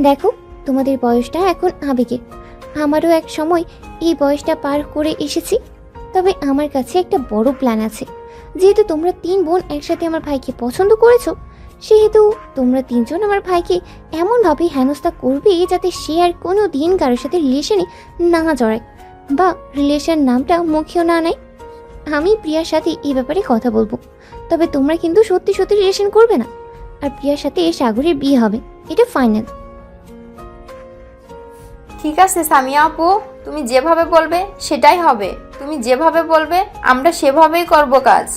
দেখো, তোমাদের বয়সটা এখন আবেগের, আমারও এক সময় এই বয়সটা পার করে এসেছি। তবে আমার কাছে একটা বড় প্ল্যান আছে। যেহেতু তোমরা 3 বোন একসাথে আমার ভাইকে পছন্দ করেছো, সেহেতু তোমরা 3 জন আমার ভাইকে এমনভাবে হেনস্থা করবে যাতে সে আর কোনো দিন কারোর সাথে রিলেশনে না জড়ায় বা রিলেশন নামটা মুখেও না নেয়। আমি প্রিয়ার সাথে এই ব্যাপারে কথা বলবো, তবে তোমরা কিন্তু সত্যি সত্যি রিলেশন করবে না। আর প্রিয়ার সাথে সাগরের বিয়ে হবে, এটা ফাইনাল। ঠিক আছে সামিয়া আপু, তুমি যেভাবে বলবে সেটাই হবে। তুমি যেভাবে বলবে আমরা সেভাবেই করব কাজ।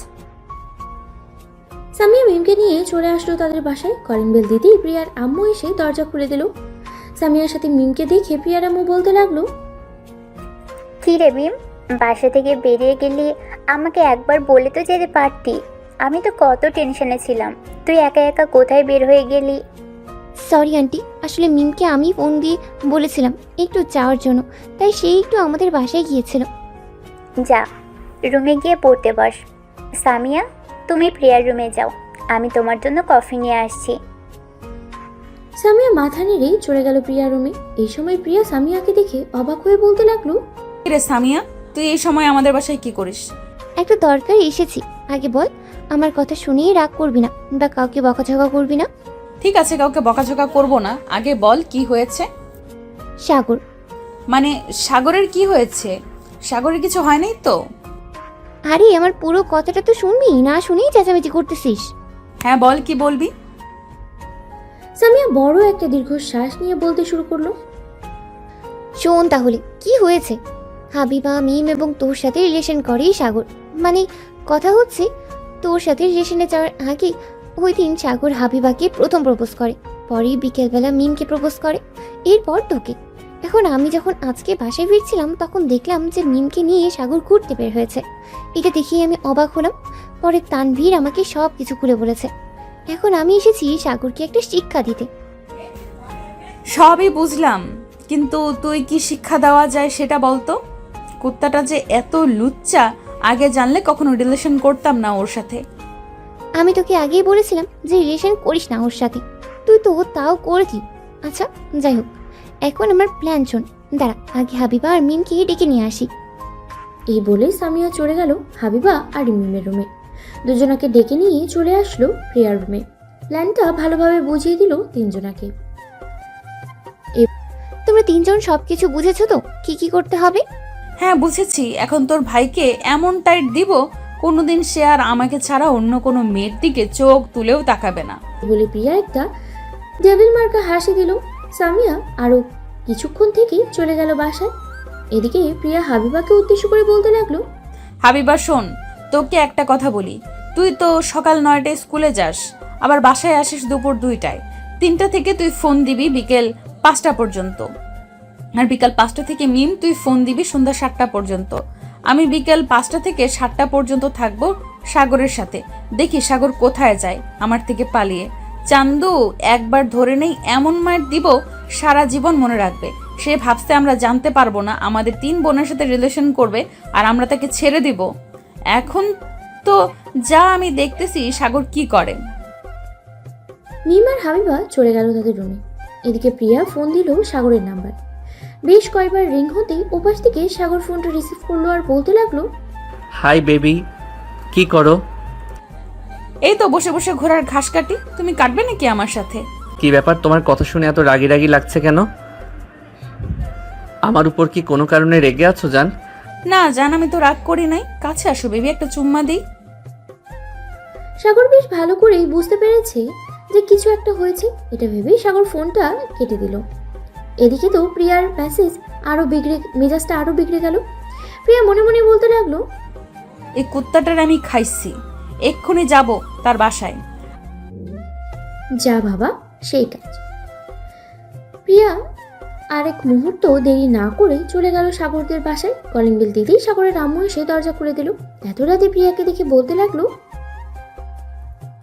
সামিয়া মিমকে নিয়ে চলে আসলো তাদের বাসায়। কলিং বেল দিতেই প্রিয়ার আম্মু এসে দরজা খুলে দিল। সামিয়ার সাথে মিমকে দেখে প্রিয়ার আম্মু বলতে লাগলো, কি রে মিম, বাসা থেকে বেরিয়ে গেলি আমাকে একবার বলে তো যেতে পারতি। আমি তো কত টেনশনে ছিলাম, তুই একা একা কোথায় বের হয়ে গেলি? সরি আন্টি, আসলে মিমকে আমি ফোন দিয়ে বলেছিলাম একটু যাওয়ার জন্য, তাই সে একটু আমাদের বাসায় গিয়েছিল। যা, রুমে গিয়ে পড়তে বস। সামিয়া, তুমি প্রিয়ার রুমে যাও, আমি তোমার জন্য কফি নিয়ে আসছি। সামিয়া মাথা নেড়ে চলে গেল প্রিয়ার রুমে। এই সময় প্রিয়া সামিয়াকে দেখে অবাক হয়ে বলতে লাগলো, রে সামিয়া, তুই এই সময় আমাদের বাসায় কি করিস? একটা দরকার এসেছি, আগে বল আমার কথা শুনেই রাগ করবি না বা কাউকে বকাঝকা করবি না। ঠিক আছে, কাউকে বকাঝকা করবো না, আগে বল কি হয়েছে। সাগর, মানে সাগরের কি হয়েছে? সাগরের কিছু হয় নাই তো? আরে আমার পুরো কথাটা তো শুনবি, না শুনেই চেঁচামেচি করতেছিস। হ্যাঁ বল, কি বলবি? সামিয়া বড় একটা দীর্ঘশ্বাস নিয়ে বলতে শুরু করলো। শোন তাহলে কি হয়েছে। হাবিবা, মিম এবং তোর সাথে রিলেশন করেই সাগর। মানে কথা হচ্ছে তোর সাথে রিলেশনে যাওয়ার আগে ওই দিন সাগর হাবিবাকে প্রথম প্রপোজ করে, পরে বিকেলবেলা মিমকে প্রপোজ করে, এরপর তোকে। এখন আমি যখন আজকে বাসায় ফিরছিলাম তখন দেখলাম যে মিমকে নিয়ে সাগর ঘুরতে বের হয়েছে। এটা দেখেই আমি অবাক হলাম। পরে তানভীর আমাকে সব কিছু খুলে বলেছে। এখন আমি এসেছি সাগরকে একটা শিক্ষা দিতে। সবই বুঝলাম, কিন্তু তুই কি শিক্ষা দেওয়া যায় সেটা বলতো। কুত্তাটা যে এত লুচ্চা, আগে জানলে কখনো রিলেশন করতাম না ওর সাথে। আমি তোকে আগেই বলেছিলাম যে রিলেশন করিস না ওর সাথে, তুই তো তাও করেছি। আচ্ছা যাই হোক, এখন আমার প্ল্যান শোন। দাঁড়া, আগে হাবিবা আর মিমকে ডেকে নিয়ে আসি। এই বলে সামিয়া চলে গেল হাবিবা আর মিমের রুমে। দুজনাকে ডেকে নিয়ে চলে আসলো প্রিয়ার রুমে। প্ল্যানটা ভালোভাবে বুঝিয়ে দিল তিনজনাকে। তোমরা তিনজন সবকিছু বুঝেছো তো কি কি করতে হবে? হ্যাঁ বুঝেছি, এখন তোর ভাইকে এমন টাইট দিব কোনোদিন সে আর আমাকে ছাড়া অন্য কোনো মেয়ের দিকে চোখ তুলেও তাকাবে না। বলে প্রিয়া একটা ডেভিল মার্কা হাসি দিল। সামিয়া আরো কিছুক্ষণ থেকেই চলে গেল বাসায়। এদিকে প্রিয়া হাবিবাকে উদ্দেশ্য করে বলতে লাগলো, হাবিবা শোন, তোকে একটা কথা বলি। তুই তো সকাল 9টায় স্কুলে যাস, আবার বাসায় আসিস দুপুর 2টায়। 3টা থেকে তুই ফোন দিবি বিকেল 5টা পর্যন্ত, আর বিকাল 5টা থেকে মিম তুই ফোন দিবি সন্ধ্যা 7টা পর্যন্ত। আমি বিকেল 5টা থেকে 7টা পর্যন্ত থাকবো সাগরের সাথে। দেখি সাগর কোথায় যায় আমার থেকে পালিয়ে। চান্দু একবার ধরে নেই এমন মায়ের দিব সারা জীবন মনে রাখবে। সে ভাবছে আমরা জানতে পারবো না আমাদের 3 বোনের সাথে রিলেশন করবে আর আমরা তাকে ছেড়ে দিব। এখন তো যা আমি দেখতেছি সাগর কি করে। মিম আর হাবিবা চলে গেল তাদের রুমে। এদিকে প্রিয়া ফোন দিল সাগরের নাম্বার। বেশ কয়েকবার রিং হতেই ওপাশ থেকে সাগর ফোনটা রিসিভ করলো আর বলতে লাগলো, হাই বেবি, কি করো? এই তো বসে বসে ঘোড়ার ঘাস কাটি। তুমি কাটবে নাকি আমার সাথে? কি ব্যাপার, তোমার কথা শুনে এত রাগি রাগি লাগছে কেন? আমার উপর কি কোনো কারণে রেগে আছো জান? না জান, আমি তো রাগ করি নাই। কাছে আসো বেবি, একটা চুম্মা দিই। সাগর বেশ ভালো করেই বুঝতে পেরেছে যে কিছু একটা হয়েছে। এটা ভেবেই সাগর ফোনটা কেটে দিল। এদিকে তো প্রিয়ার মেজাজটা আরো বিগড়ে গেল। প্রিয়া মনে মনে বলতে লাগলো, এই কুত্তাটার আমি খাইছি, এক্ষুনি যাব তার বাসায়। যা বাবা সেই কাজ। প্রিয়া আরেক মুহূর্ত দেরি না করে চলে গেল সাগরদের বাসায়। কলিং বেল দিতেই সাগরের আম্মু এসে দরজা খুলে দিল। এত রাতে প্রিয়াকে দেখে বলতে লাগলো,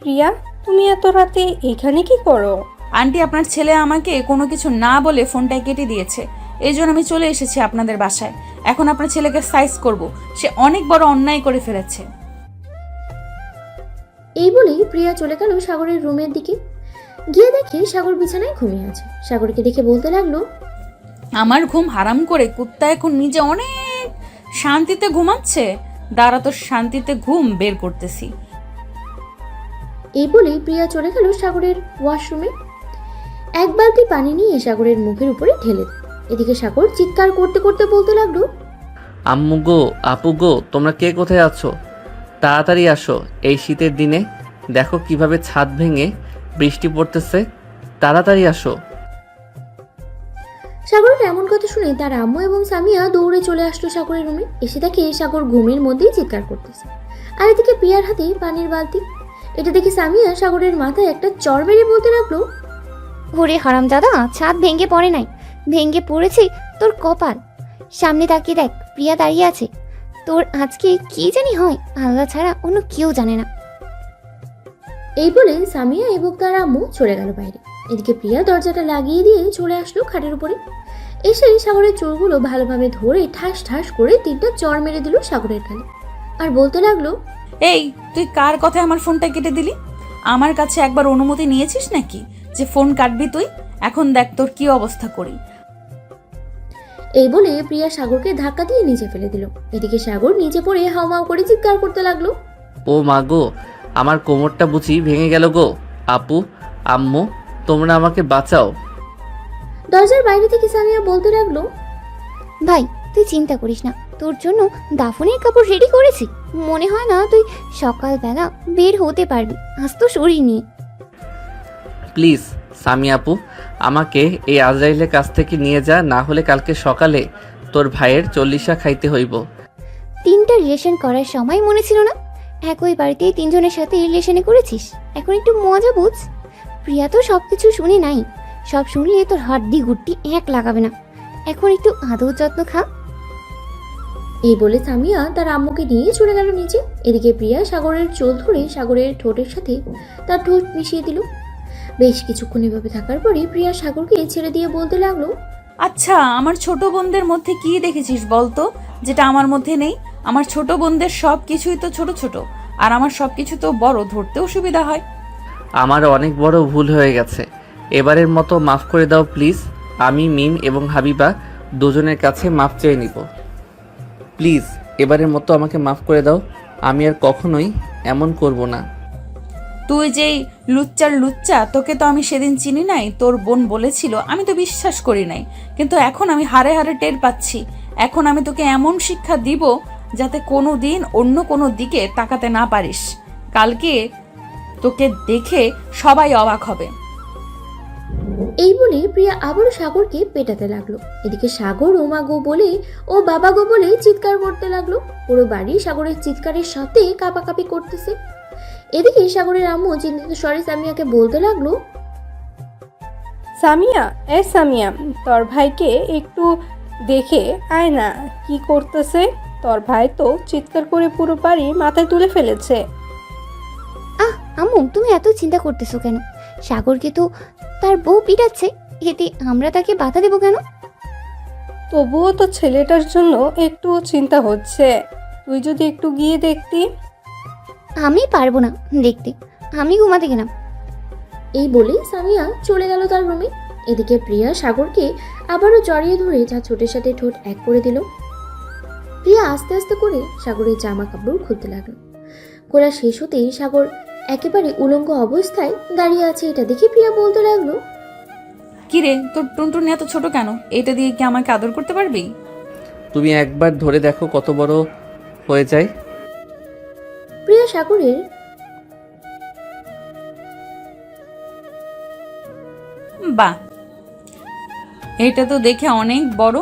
প্রিয়া, তুমি এত রাতে এখানে কি করো? আন্টি, আপনার ছেলে আমাকে কোনো কিছু না বলে ফোনটা কেটে দিয়েছে, এই জন্য আমি চলে এসেছি আপনাদের বাসায়। এখন আপনার ছেলেকে সাইজ করব, সে অনেক বড় অন্যায় করে ফেলেছে। এই বলেই প্রিয়া চলে গেল সাগরের রুমের দিকে। গিয়ে দেখে সাগর বিছানায় ঘুমিয়ে আছে। সাগরকে দেখে বলতে লাগলো, আমার ঘুম হারাম করে কুত্তা এখন নিজে অনেক শান্তিতে ঘুমাচ্ছে। দাঁড়া, তো শান্তিতে ঘুম বের করতেছি। এই বলেই প্রিয়া চলে গেল সাগরের ওয়াশরুমে। এক বালতি পানি নিয়ে সাগরের মুখের উপরে ঢেলে দেয়। এদিকে সাগর চিৎকার করতে করতে বলতে লাগলো, আম্মু গো, আপু গো, তোমরা কে কোথায় আছো? তাড়াতাড়ি আসো, এই শীতের দিনে দেখো কিভাবে ছাদ ভেঙে বৃষ্টি পড়তেছে, তাড়াতাড়ি আসো। সাগরের এমন কথা শুনে তার আম্মু এবং সামিয়া দৌড়ে চলে আসলো সাগরের রুমে। এসে দেখে সাগর ঘুমের মধ্যেই চিৎকার করতেছে, আর এদিকে প্রিয়ার হাতে পানির বালতি। এটা দেখে সামিয়া সাগরের মাথায় একটা চড় মেরে বলতে লাগলো, ওরে হারামজাদা, ছাদ ভেঙে পড়ে নাই, ভেঙে পড়েছে তোর কপাল। সামনে তাকিয়ে দেখ, প্রিয়া দাঁড়িয়ে আছে। তোর আজকে কি জানি হয়, আল্লাহ ছাড়া অন্য কেউ জানে না। এই বলে সামিয়া এবং তার আম্মু চলে গেল বাইরে। এদিকে প্রিয়া দরজাটা লাগিয়ে দিয়ে চলে আসলো খাটের উপরে। এসে সাগরের চোরগুলো ভালোভাবে ধরে ঠাস ঠাস করে 3টা চড় মেরে দিল সাগরের গালে, আর বলতে লাগলো, এই তুই কার কথায় আমার ফোনটা কেটে দিলি? আমার কাছে একবার অনুমতি নিয়েছিস নাকি যে ফোন কাটবি তুই? এখন দেখ তোর কি অবস্থা করি। এই বলে প্রিয়া সাগরকে ধাক্কা দিয়ে নিচে ফেলে দিল। এদিকে সাগর নিচে পড়ে হাউমাউ করে চিৎকার করতে লাগলো, ও মা গো, আমার কোমরটা বুঝি ভেঙে গেল গো। আপু, আম্মু, তোমরা আমাকে বাঁচাও। দরজার বাইরে থেকে সামিয়া বলতে লাগলো, ভাই তুই চিন্তা করিস না, তোর জন্য দাফনের কাপড় রেডি করেছি। মনে হয় না তুই সকালবেলা বের হতে পারবি আজ তো শরীর নিয়ে। প্লিজ সামিয়া আপু, আমাকে এই আজরাইলের কাছ থেকে নিয়ে যা, না হলে কালকে সকালে তোর ভাইয়ের 40 খাইতে হইব। 3টা রিলেশন করার সময় মনে ছিল না একই বাড়িতে 3জনের সাথে রিলেশনে করেছিস? এখন একটু মজা বুঝ। প্রিয়া তো সব কিছু শুনে নাই, সব শুনলে তোর হাড্ডি গুড্ডি এক লাগাবে না। এখন একটু আদর যত্ন খা। এই বলে সামিয়া তার আম্মুকে নিয়ে চলে গেল নিচে। এদিকে প্রিয়া সাগরের চোল ধরে সাগরের ঠোঁটের সাথে তার ঠোঁট মিশিয়ে দিল। বেশ কিছুক্ষণ এভাবে থাকার পরে প্রিয়া সাগরকে ছেড়ে দিয়ে বলতে লাগলো, আচ্ছা, আমার ছোট বোনদের মধ্যে কি দেখেছিস বলতো, যেটা আমার মধ্যে নেই? আমার ছোট বোনদের সব কিছুই তো ছোট ছোট, আর আমার সব কিছু তো বড়, ধরতেও সুবিধা হয়। আমার অনেক বড় ভুল হয়ে গেছে, এবারের মতো মাফ করে দাও প্লিজ। আমি মিম এবং হাবিবা দুজনের কাছে মাফ চেয়ে নিব। প্লিজ এবারের মতো আমাকে মাফ করে দাও, আমি আর কখনোই এমন করব না। তুই যেই লুচ্চার লুচ্চা, তোকে তো আমি সেদিন চিনি নাই, তোর বোন বলেছিল, আমি তো বিশ্বাস করি নাই। কিন্তু এখন আমি হারে হারে টের পাচ্ছি। এখন আমি তোকে এমন শিক্ষা দিব যাতে কোনো দিন অন্য কোনো দিকে তাকাতে না পারিস। কালকে তোকে দেখে সবাই অবাক হবে। এই বলে প্রিয়া আবারও সাগরকে পেটাতে লাগলো। এদিকে সাগর ও মা গো বলে ও বাবা গো বলে চিৎকার করতে লাগলো। পুরো বাড়ি সাগরের চিৎকারের সাথে কাঁপাকাঁপি করতেছে। এদিকে সাগরের আম্মু চিন্তিত স্বরে সামিয়াকে বলতে লাগলো, সামিয়া, সামিয়া, তোর ভাইকে একটু দেখে আয় না, কি করতেছে? তোর ভাই তো চিৎকার করে পুরো বাড়ি মাথায় তুলে ফেলেছে। আম্মু তুমি এত চিন্তা করতেছো কেন? সাগরকে তো তার বউ পিটাচ্ছে, এতে আমরা তাকে বাধা দেবো কেন? তবুও তো ছেলেটার জন্য একটু চিন্তা হচ্ছে। তুই যদি একটু গিয়ে দেখতি। আমি পারবো না দেখতে, আমি ঘুমাতে গেলাম। এই বলে সামিয়া চলে গেল তার রুমে। এদিকে প্রিয়া সাগরকে আবারও জড়িয়ে ধরে তার ঠোঁটের সাথে ঠোঁট এক করে দিল। প্রিয়া আস্তে আস্তে করে সাগরের জামা কাপড় খুলতে লাগলো। খোলা শেষ হতেই সাগর একেবারে উলঙ্গ অবস্থায় দাঁড়িয়ে আছে। এটা দেখে প্রিয়া বলতে লাগলো, কিরে, তোর টুনটুনি এত ছোট কেন? এটা দিয়ে কি আমাকে আদর করতে পারবি? তুমি একবার ধরে দেখো কত বড় হয়ে যায়। প্রিয়া সাগরের বাহ, এটা তো দেখে অনেক বড়।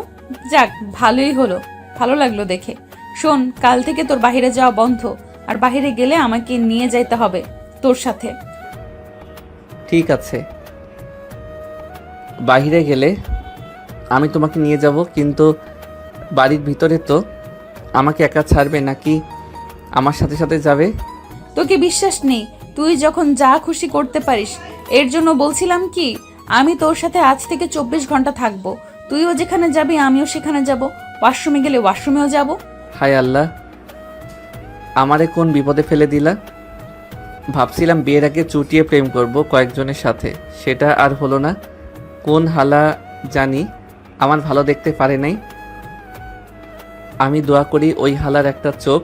যাক, ভালোই হলো, ভালো লাগলো দেখে। শোন, কাল থেকে তোর বাইরে যাওয়া বন্ধ, আর বাইরে গেলে আমাকে নিয়ে যাইতে হবে তোর সাথে। ঠিক আছে, বাইরে গেলে আমি তোমাকে নিয়ে যাব, কিন্তু বাড়ির ভিতরে তো আমাকে একা ছাড়বে নাকি আমার সাথে সাথে যাবে? তোকে বিশ্বাস নেই, তুই যখন যা খুশি করতে পারিস। এর জন্য বলছিলাম কি, আমি তোর সাথে আজ থেকে 24 ঘন্টা থাকবো। তুইও যেখানে যাবি আমিও সেখানে যাব, ওয়াশরুমে গেলে ওয়াশরুমেও যাব। হায় আল্লাহ, আমারে কোন বিপদে ফেলে দিলা। ভাবছিলাম বিয়ের আগে চুটিয়ে প্রেম করব কয়েকজনের সাথে, সেটা আর হলো না। কোন হালা জানি আমার ভালো দেখতে পারে নাই। আমি দোয়া করি ওই হালার একটা চোখ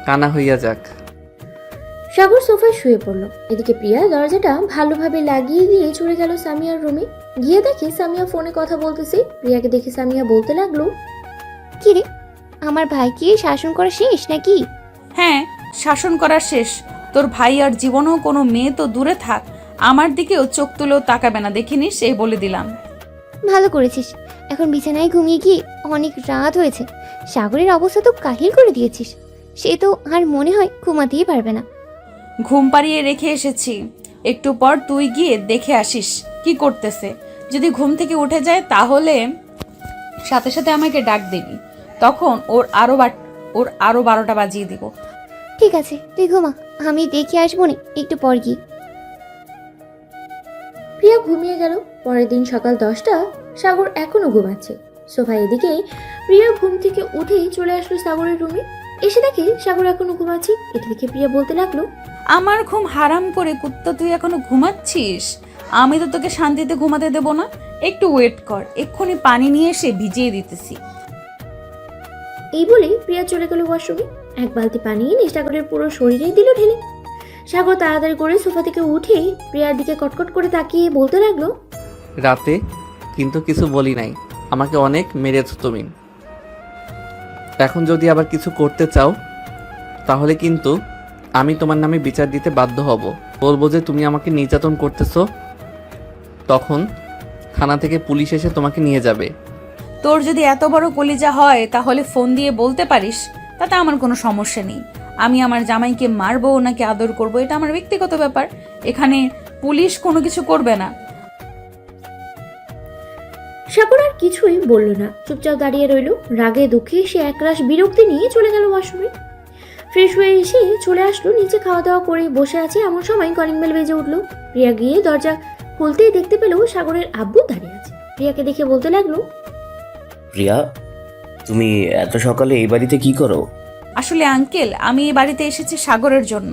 কানা হইয়া যাক। সাগর সোফায় শুয়ে পড়ল। এদিকে প্রিয়া দরজাটা ভালোভাবে লাগিয়ে দিয়ে চলে গেল সামিয়ার রুমে। গিয়ে দেখে সামিয়া ফোনে কথা বলতেছে। প্রিয়াকে দেখে সামিয়া বলতে লাগলো, কি রে, আমার ভাইকে শাসন করা শেষ নাকি? হ্যাঁ, শাসন করা শেষ। তোর ভাই আর জীবনেও কোনো মেয়ে তো দূরে থাক, আমার দিকেও চোখ তুলেও তাকাবে না, দেখিনিস, এই বলে দিলাম। ভালো করেছিস। এখন বিছানায় ঘুমিয়ে গিয়ে অনেক রাত হয়েছে। সাগরের অবস্থা তো কাহিল করে দিয়েছিস, সে তো আর মনে হয় ঘুমাতেই পারবে না। ঘুম পাড়িয়ে রেখে এসেছি, একটু পর তুই গিয়ে দেখে আসিস কি করতেছে। যদি ঘুম থেকে উঠে যায় তাহলে সাথে সাথে আমাকে ডাক দিবি, তখন ওর আরো 12টা বাজিয়ে দিব। ঠিক আছে, তুই ঘুমা, আমি দেখে আসবো না একটু পর গিয়ে। প্রিয়া ঘুমিয়ে গেল। পরের দিন সকাল 10টা, সাগর এখনো ঘুমাচ্ছে সোফায়। এদিকে প্রিয়া ঘুম থেকে উঠেই চলে আসলো সাগরের রুমে। এসে দেখে সাগর এখনো ঘুমাচ্ছে। এটা দেখে প্রিয়া বলতে লাগলো, আমার ঘুম হারাম করে কুত্তা, তুই এখনো ঘুমাচ্ছিস? আমি তো তোকে শান্তিতে ঘুমাতে দেব না, একটু ওয়েট কর, এক্ষুনি পানি নিয়ে এসে ভিজিয়ে দিতেছি। এই বলে প্রিয়া চলে গেল ওয়াশরুমে। এক বালতি পানি এনে সাগরের পুরো শরীরেই দিল ঢেলে। সাগর তাড়াতাড়ি করে সোফা থেকে উঠে প্রিয়ার দিকে কটকট করে তাকিয়ে বলতে লাগলো, রাতে কিন্তু কিছু বলি নাই, আমাকে অনেক মেরেছো তুমি। এখন যদি আবার কিছু করতে চাও তাহলে কিন্তু আমি তোমার নামে বিচার দিতে বাধ্য হব। বলবো যে তুমি আমাকে নির্যাতন করতেছো, তখন থানা থেকে পুলিশ এসে তোমাকে নিয়ে যাবে। তোর যদি এত বড় কলিজা হয় তাহলে ফোন দিয়ে বলতে পারিস, তাতে আমার কোনো সমস্যা নেই। আমি আমার জামাইকে মারবো নাকি আদর করব এটা আমার ব্যক্তিগত ব্যাপার, এখানে পুলিশ কোনো কিছু করবে না। সাগর আর কিছুই বলল না, চুপচাপ দাঁড়িয়ে রইল। রাগে দুঃখে সে একরাশ বিরক্তি নিয়ে চলে গেল ওয়াশরুমে। ফ্রেশ হয়ে এসে চলে আসলো নিচে, খাওয়া দাওয়া করে বসে আছে। এমন সময় কলিং বেল বেজে উঠলো। প্রিয়া গিয়ে দরজা খুলতেই দেখতে পেল সাগরের আব্বু দাঁড়িয়ে আছে। প্রিয়াকে দেখে বলতে লাগলো, প্রিয়া, তুমি এত সকালে এই বাড়িতে কি করো? আসলে আঙ্কেল, আমি এই বাড়িতে এসেছি সাগরের জন্য।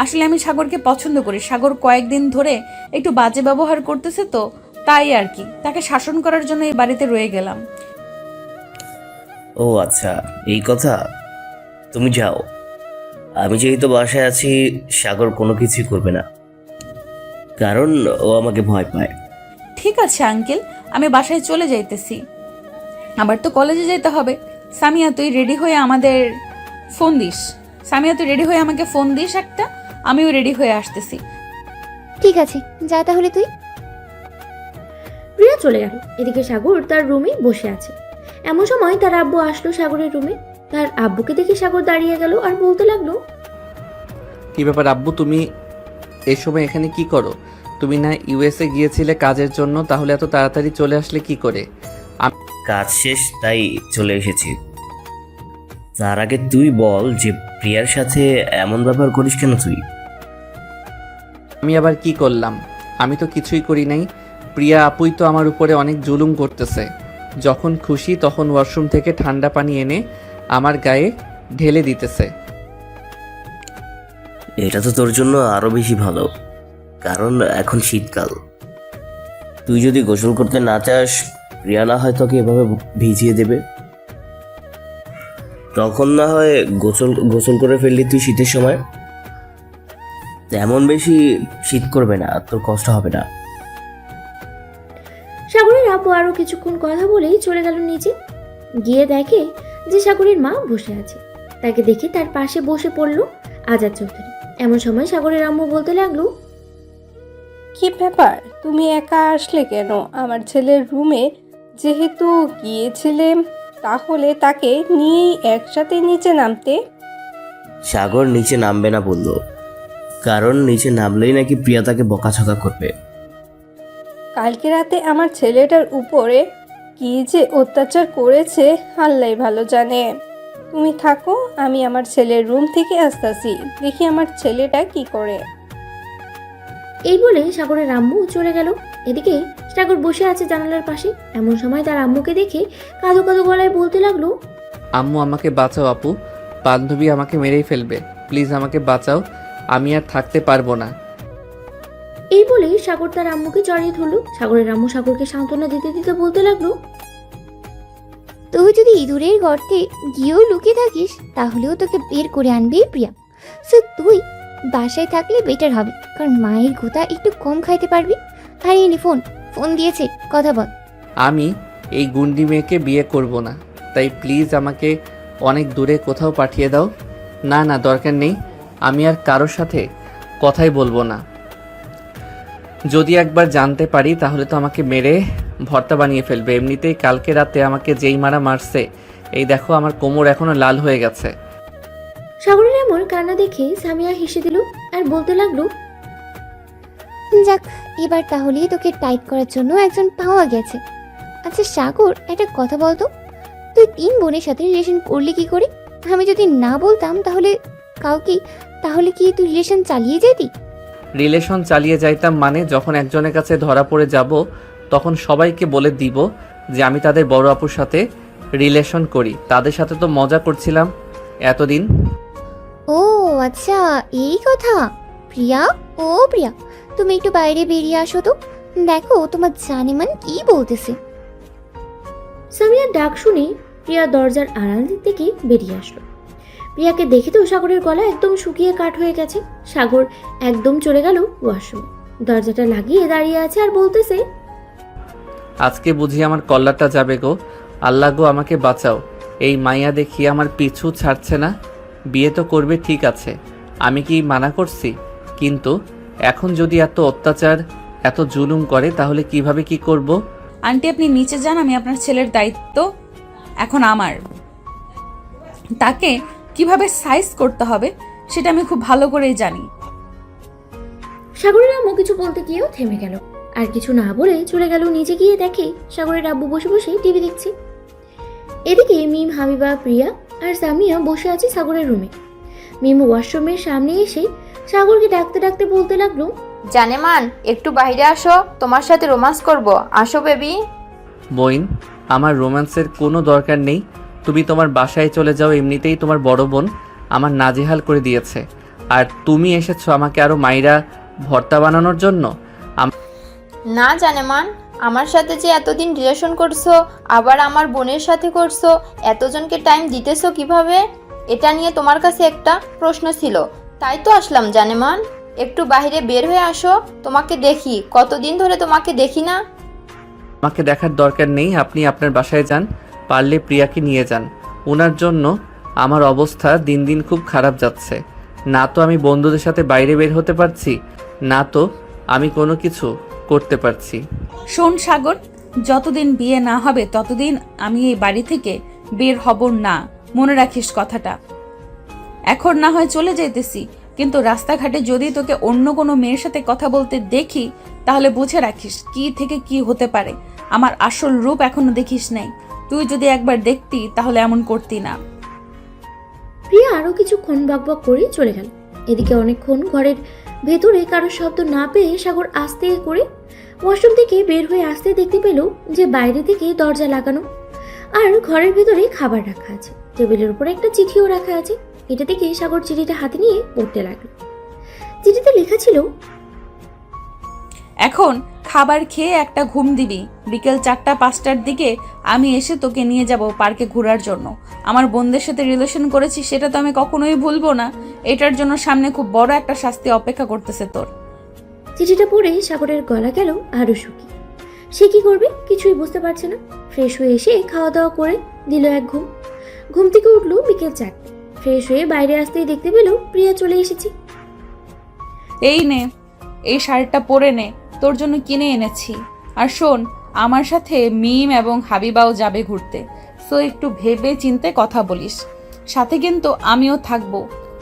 আসলে আমি সাগরকে পছন্দ করি। সাগর কয়েকদিন ধরে একটু বাজে ব্যবহার করতেছে, তো তাই আর কি, তাকে শাসন করার জন্য এই বাড়িতে রয়ে গেলাম। ও আচ্ছা, এই কথা। তুমি যাও, আমি যেহেতু বাসায় আছি সাগর কোনো কিছুই করবে না, কারণ ও আমাকে ভয় পায়। ঠিক আছে আঙ্কেল, আমি বাসায় চলে যাইতেছি, আবার তো কলেজে যেতে হবে। সামিয়া, তুই রেডি হয়ে আমাদের ফোন দিস। সামিয়া, তুই রেডি হয়ে আমাকে ফোন দিস একটা, আমিও রেডি হয়ে আসতেছি। ঠিক আছে, যা তাহলে তুই। প্রিয়া চলে গেল। এদিকে সাগর তার রুমে বসে আছে। এমন সময় তার আব্বু আসলো সাগরের রুমে। তার আব্বুকে দেখে সাগর দাঁড়িয়ে গেল আর বলতে লাগলো, কি ব্যাপার আব্বু, তুমি এই সময় এখানে কি করো? তুমি না ইউএসএ গিয়েছিলে কাজের জন্য, তাহলে এত তাড়াতাড়ি চলে আসলে কি করে? কাজ শেষ তাই চলে এসেছি। তার আগে তুই বল যে প্রিয়ার সাথে এমন ব্যবহার করিস কেন তুই? আমি আবার কি করলাম? আমি তো কিছুই করি নাই। প্রিয়া আপুই তো আমার উপরে অনেক জুলুম করতেছে। যখন খুশি তখন ওয়াশরুম থেকে ঠান্ডা পানি এনে আমার গায়ে ঢেলে দিতেছে। এটা তো তোর জন্য আরো বেশি ভালো, কারণ এখন শীতকাল। তুই যদি গোসল করতে না চাস, প্রিয়া না হয় তোকে এভাবে ভিজিয়ে দেবে। তখন না হয় গোসল করে ফেললি তুই শীতের সময়, তেমন বেশি শীত করবে না, তোর কষ্ট হবে না। সাগরের আব্বু আরো কিছুক্ষণ কথা বলেই চলে গেল নিচে। গিয়ে দেখে যে সাগরের মা বসে আছে। তাকে দেখে তার পাশে বসে পড়লো আজাদ চৌধুরী। এমন সময় সাগরের আম্মু বলতে লাগলো, কি ব্যাপার, তুমি একা আসলে কেন আমার ছেলের রুমে? যেহেতু গিয়েছিলে তাহলে তাকে নিয়েই একসাথে নিচে নামতে। সাগর নিচে নামবে না বললো, কারণ নিচে নামলেই নাকি প্রিয়া তাকে বকাঝকা করবে। কালকে রাতে আমার ছেলেটার উপরে কি যে অত্যাচার করেছে আল্লাহই ভালো জানে। তুমি থাকো, আমি আমার ছেলের রুম থেকে আসতেছি, দেখি আমার ছেলেটা কি করে। এই বলে সাগরের আম্মু চলে গেল। এদিকে সাগর বসে আছে জানালার পাশে। এমন সময় তার আম্মুকে দেখে কাঁদো কাঁদো গলায় বলতে লাগলো, আম্মু আমাকে বাঁচাও আপু, বান্ধবী আমাকে মেরেই ফেলবে, প্লিজ আমাকে বাঁচাও, আমি আর থাকতে পারবো না। এই বলে সাগর তার আম্মুকে জড়িয়ে ধরলো। সাগরের আম্মু সাগরকে সান্ত্বনা দিতে দিতে বলতে লাগলো, তুই যদি ইঁদুরের গর্তে গিয়েও লুকিয়ে থাকিস তাহলেও তোকে বের করে আনবে প্রিয়া। সো তুই বাসায় থাকলে বেটার হবে, কারণ মায়ের গোতা একটু কম খাইতে পারবি। আর এই ফোন দিয়েছে, কথা বল। আমি এই গুন্ডি মেয়েকে বিয়ে করব না, তাই প্লিজ আমাকে অনেক দূরে কোথাও পাঠিয়ে দাও। না না, দরকার নেই, আমি আর কারোর সাথে কথাই বলবো না। যদি একবার জানতে পারি তাহলে তো আমাকে মেরে ভর্তা বানিয়ে ফেলবে। এমনিতেই কালকে রাতে আমাকে যেই মারা মারছে, এই দেখো আমার কোমর এখনো লাল হয়ে গেছে। সাগরের এমন কান্না দেখে সামিয়া হেসে দিল আর বলতে লাগলো, যাক, এবার তাহলে তোকে টাইট করার জন্য একজন পাওয়া গেছে। আচ্ছা সাগর, একটা কথা বলতো, তুই 3 বোনের সাথে রিলেশন করলি কি করে? আমি যদি না বলতাম তাহলে কি তুই রিলেশন চালিয়ে যেতি? রিলেশন চালিয়ে যাইতাম মানে যখন একজনের কাছে ধরা পড়ে যাব তখন সবাইকে বলে দিব যে আমি তাদের বড় আপুর সাথে রিলেশন করি। তাদের সাথে তো মজা করছিলাম এতদিন। ও আচ্ছা, এই কথা। প্রিয়া, ও প্রিয়া, তুমি একটু বাইরে বেরিয়ে আসো তো, দেখো তোমার জানেমান কি বলতেছে। সামিয়ার ডাক শুনে প্রিয়া দরজার আড়াল থেকে বেরিয়ে আসলো। প্রিয়াকে দেখে তো সাগরের গলা একদম শুকিয়ে কাঠ হয়ে গেছে। সাগর একদম চলে গেল ওয়াশরুম, দরজাটা লাগিয়ে দাঁড়িয়ে আছে আর বলতেছে, আজকে বুঝি আমার কল্লাটা যাবে গো। আল্লাহ গো আমাকে বাঁচাও। এই মাইয়া দেখি আমার পিছু ছাড়ছে না। বিয়ে তো করবে ঠিক আছে, আমি কি মানা করছি? কিন্তু এখন যদি এত অত্যাচার এত জুলুম করে তাহলে কিভাবে কি করব? আন্টি আপনি নিচে যান, আমি আপনার ছেলের দায়িত্ব এখন আমার। তাকে কিভাবে সাইজ করতে হবে সেটা আমি খুব ভালো করেই জানি। সাগরের আম্মু কিছু বলতে গিয়েও থেমে গেল, আর কিছু না বলে চলে গেল নিচে। গিয়ে দেখে সাগরের আব্বু বসে বসে টিভি দেখছে। এদিকে মিম, হাবিবা, প্রিয়া আর সামিয়া বসে আছে সাগরের রুমে। মিম ওয়াশরুমের সামনে এসে সাগরকে ডাকতে ডাকতে বলতে লাগলো, জানেমান একটু বাইরে আসো, তোমার সাথে রোমান্স করব, আসো বেবি। বইন, আমার রোম্যান্সের কোনো দরকার নেই। তুমি তোমার বাসায় চলে যাও, এমনিতেই তোমার বড় বোন আমার নাজেহাল করে দিয়েছে। আর তুমি এসেছো আমাকে আরো মাইরা ভর্তা বানানোর জন্য। না জানেমান, আমার সাথে যে এতদিন রিলেশন করছো, আবার আমার বোনের সাথে করছো, এতজনকে টাইম দিতেছো কিভাবে? এটা নিয়ে তোমার কাছে একটা প্রশ্ন ছিল, তাই তো আসলাম জানেমান। একটু বাইরে বের হয়ে আসো, তোমাকে দেখি, কতদিন ধরে তোমাকে দেখি না। আমাকে দেখার দরকার নেই, আপনি আপনার বাসায় যান, পারলে প্রিয়াকে নিয়ে যান। ওনার জন্য আমার অবস্থা দিন দিন খুব খারাপ যাচ্ছে। না তো আমি বন্ধুদের সাথে বাইরে বের হতে পারছি, না তো আমি কোনো কিছু করতে পারছি। শোন সাগর, যতদিন বিয়ে না হবে ততদিন আমি এই বাড়ি থেকে বের হব না, মনে রাখিস কথাটা। এখন না হয় চলে যেতেছি, কিন্তু রাস্তাঘাটে যদি তোকে অন্য কোনো মেয়ের সাথে কথা বলতে দেখি তাহলে বুঝে রাখিস কি থেকে কি হতে পারে। আমার আসল রূপ এখনো দেখিস নাই, তুই যদি একবার দেখতি তাহলে এমন করতি না। প্রিয়া আরো কিছুক্ষণ বকবক করে চলে গেল। এদিকে অনেকক্ষণ ঘরের ভেতরে কারো শব্দ না পেয়ে সাগর আস্তে করে ওয়াশরুম থেকে বের হয়ে আসতে দেখতে পেল যে বাইরে থেকে দরজা লাগানো আর ঘরের ভেতরে খাবার রাখা আছে। টেবিলের উপরে একটা চিঠিও রাখা আছে। এটা থেকে সাগর চিঠিটা হাতে নিয়ে পড়তে লাগলো। চিঠিতে লেখা ছিল, এখন খাবার খেয়ে একটা ঘুম দিবি, বিকেল 4টা-5টার দিকে আমি এসে তোকে নিয়ে যাব পার্কে ঘোরার জন্য। আমার বোনদের সাথে রিলেশন করেছি সেটা তো আমি কখনোই ভুলবো না। এটার জন্য সামনে খুব বড় একটা শাস্তি অপেক্ষা করতেছে তোর। চিঠিটা পড়ে সাগরের গলা গেল আরো শুকিয়ে। সে কি করবে কিছুই বুঝতে পারছে না। ফ্রেশ হয়ে এসে খাওয়া দাওয়া করে দিল এক ঘুম। ঘুম থেকে উঠলো বিকেল 4টা। ফ্রেশ হয়ে বাইরে আসতেই দেখতে পেল প্রিয়া চলে এসেছে। এই নে, এই শাড়িটা পরে নে, তোর জন্য কিনে এনেছি। আর শোন, আমার সাথে মিম এবং হাবিবাও যাবে ঘুরতে, সো একটু ভেবে চিন্তে কথা বলিস। সাথে কিন্তু আমিও থাকবো,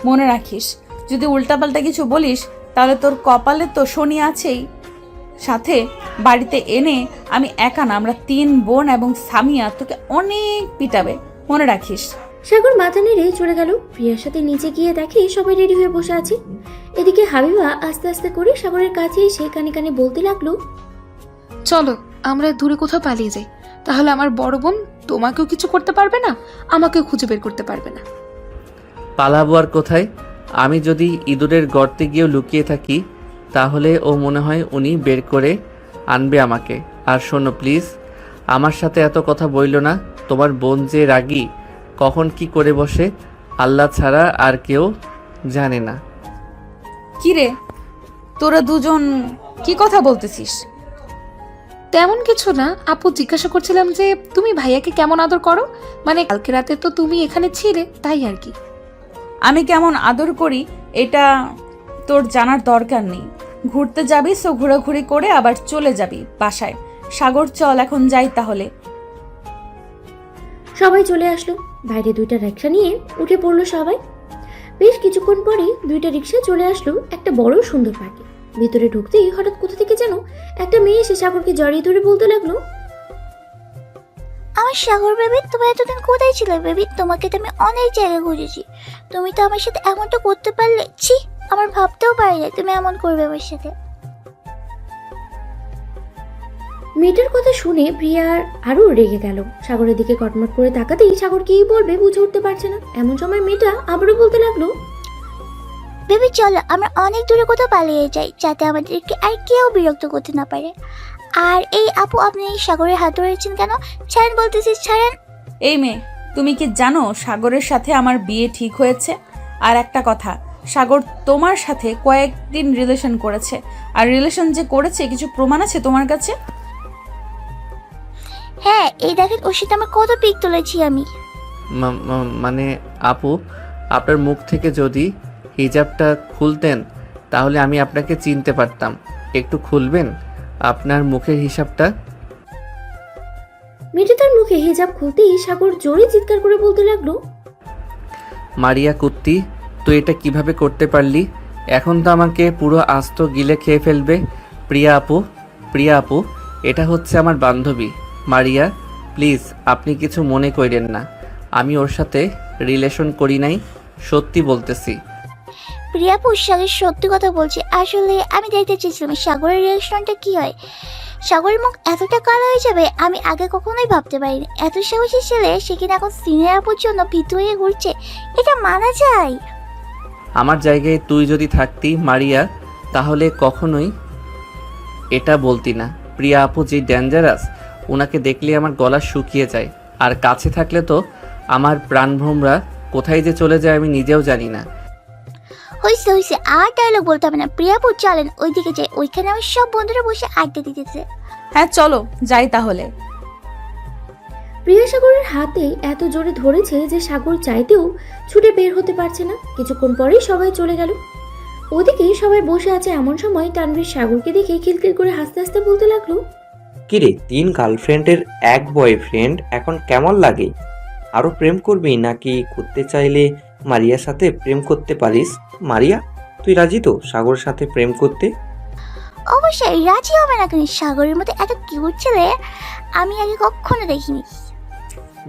মনে রাখিস। যদি উল্টাপাল্টা কিছু বলিস তাহলে তোর কপালে তো শনি আছেই। সাথে বাড়িতে এনে আমি একা না, আমরা 3 বোন এবং সামিয়া তোকে অনেক পিটাবে, মনে রাখিস। সাগর মাথা নেড়ে চলে গেল। প্রিয়ার সাথে নিচে গিয়ে দেখে সবাই রেডি হয়ে বসে আছে। এদিকে হাবিবা আস্তে আস্তে করে সাগরের কাছে এসে কানে কানে বলতে লাগলো, চলো আমরা দূরে কোথাও পালিয়ে যাই, তাহলে আমার বড় বোন তোমাকেও কিছু করতে পারবে না, আমাকেও খুঁজে বের করতে পারবে না। পালাবো আর কোথায়? আমি যদি ইঁদুরের গর্তে গিয়েও লুকিয়ে থাকি তাহলে ও মনে হয় উনি বের করে আনবে আমাকে। আর শোনো প্লিজ, আমার সাথে এত কথা বইলো না। তোমার বোন যে রাগী, কখন কি করে বসে আল্লাহ ছাড়া আর কেউ জানে না। কিরে, তোরা দুজন কি কথা বলতেছিস? তেমন কিছু না আপু, জিজ্ঞাসা করছিলাম যে তুমি ভাইয়াকে কেমন আদর করো, মানে কালকে রাতে তো তুমি এখানে ছিলে তাই আর কি। আমি কেমন আদর করি এটা তোর জানার দরকার নেই। ঘুরতে যাবি সো ঘোরাঘুরি করে আবার চলে যাবি বাসায়। সাগর চল এখন যাই তাহলে। সবাই চলে আসলো। বাইরে 2টা রিক্সা নিয়ে উঠে পড়লো সবাই। বেশ কিছুক্ষণ পরে 2টা রিক্সা চলে আসলো একটা বড় সুন্দর পার্কে। ভিতরে ঢুকতেই হঠাৎ কোথা থেকে যেন একটা মেয়ে এসে সাগরকে জড়িয়ে ধরে বলতে লাগলো, আমার সাগর বেবি, তুমি এতদিন কোথায় ছিলে বেবি? তোমাকে তো আমি অনেক জায়গায় খুঁজেছি, তুমি তো আমার সাথে এমনটা করতে পারলে? ছি, আমার ভাবতেও পারি না তুমি এমন করবে আমার সাথে। মেয়েটার কথা শুনে প্রিয়ার আরো রেগে গেল। সাগরের দিকে কটমট করে তাকাতেই সাগর কি বলবে বুঝে উঠতে পারছে না। এমন সময় মেয়েটা আবারও বলতে লাগলো, বেবি চলো আমরা অনেক দূরে কোথাও পালিয়ে যাই, যাতে আমাদেরকে আর কেউ বিরক্ত করতে না পারে। আর এই আপু, আপনি এই সাগরের হাত ধরেছেন কেন? ছাড়েন বলতেছি, ছাড়েন। এই মেয়ে, তুমি কি জানো সাগরের সাথে আমার বিয়ে ঠিক হয়েছে? আর একটা কথা, সাগর তোমার সাথে কয়েকদিন রিলেশন করেছে, আর রিলেশন যে করেছে কিছু প্রমাণ আছে তোমার কাছে? হ্যাঁ, এই দেখেন ওর সাথে আমার কত পিক তুলেছি আমি। মানে আপু, আপনার মুখ থেকে যদি হিজাবটা খুলতেন তাহলে আমি আপনাকে চিনতে পারতাম। একটু খুলবেন আপনার মুখের হিসাবটা? মেয়েটা তার মুখে হিজাব খুলতেই সাগর জোরে চিৎকার করে বলতে লাগলো, মারিয়া কুত্তি, তুই এটা কিভাবে করতে পারলি? এখন তো আমাকে পুরো আস্ত গিলে খেয়ে ফেলবে। প্রিয়া আপু, এটা হচ্ছে আমার বান্ধবী মারিয়া। প্লিজ আপনি কিছু মনে করেন না, আমি ওর সাথে রিলেশন করি নাই, সত্যি বলতেছি। প্রিয়াপুর সাথে সত্যি কথা বলছি। আসলে আমি দেখতে চেয়েছিলাম সাগরের রিয়াকশনটা কি হয়। সাগরের মুখ এতটা কালো হয়ে যাবে আমি আগে কখনোই ভাবতে পারিনি। এত সাহসী ছেলে, সে কিনা এখন সিনিয়র আপুর জন্য ভীতু হয়ে ঘুরছে, এটা মানা যায়? আমার জায়গায় তুই যদি থাকতি মারিয়া, তাহলে কখনোই এটা বলতি না। প্রিয়া আপু যে ডেঞ্জারাস, ওনাকে দেখলে আমার গলা শুকিয়ে যায়, আর কাছে থাকলে তো আমার প্রাণভ্রমরা কোথায় যে চলে যায় আমি নিজেও জানি না। হয়েছে, আর ডায়লগ বলতে হবে না। প্রিয়াপুর চলেন ওইদিকে যাই, ওইখানে আমার সব বন্ধুরা বসে আড্ডা দিতেছে। হ্যাঁ চলো যাই তাহলে। প্রিয়া সাগরের হাতে এত জোরে ধরেছে যে সাগর চাইতেও ছুটে বের হতে পারছে না। কিছুক্ষণ পরেই সবাই চলে গেল। ওদিকে সবাই বসে আছে, এমন সময় তানভীর সাগরকে দেখে খিলখিল করে হাসতে হাসতে বলতে লাগলো, কিরে, 3 গার্লফ্রেন্ডের 1 বয়ফ্রেন্ড এখন কেমন লাগে? আরো প্রেম করবি নাকি করতে চাইলে মারিয়ার সাথে প্রেম করতে পারিস? মারিয়া, তুই রাজি তো সাগরের সাথে প্রেম করতে? অবশ্যই রাজি হবে না কেন? সাগরের মতো এত কিউট ছেলে আমি আগে কখনো দেখিনি।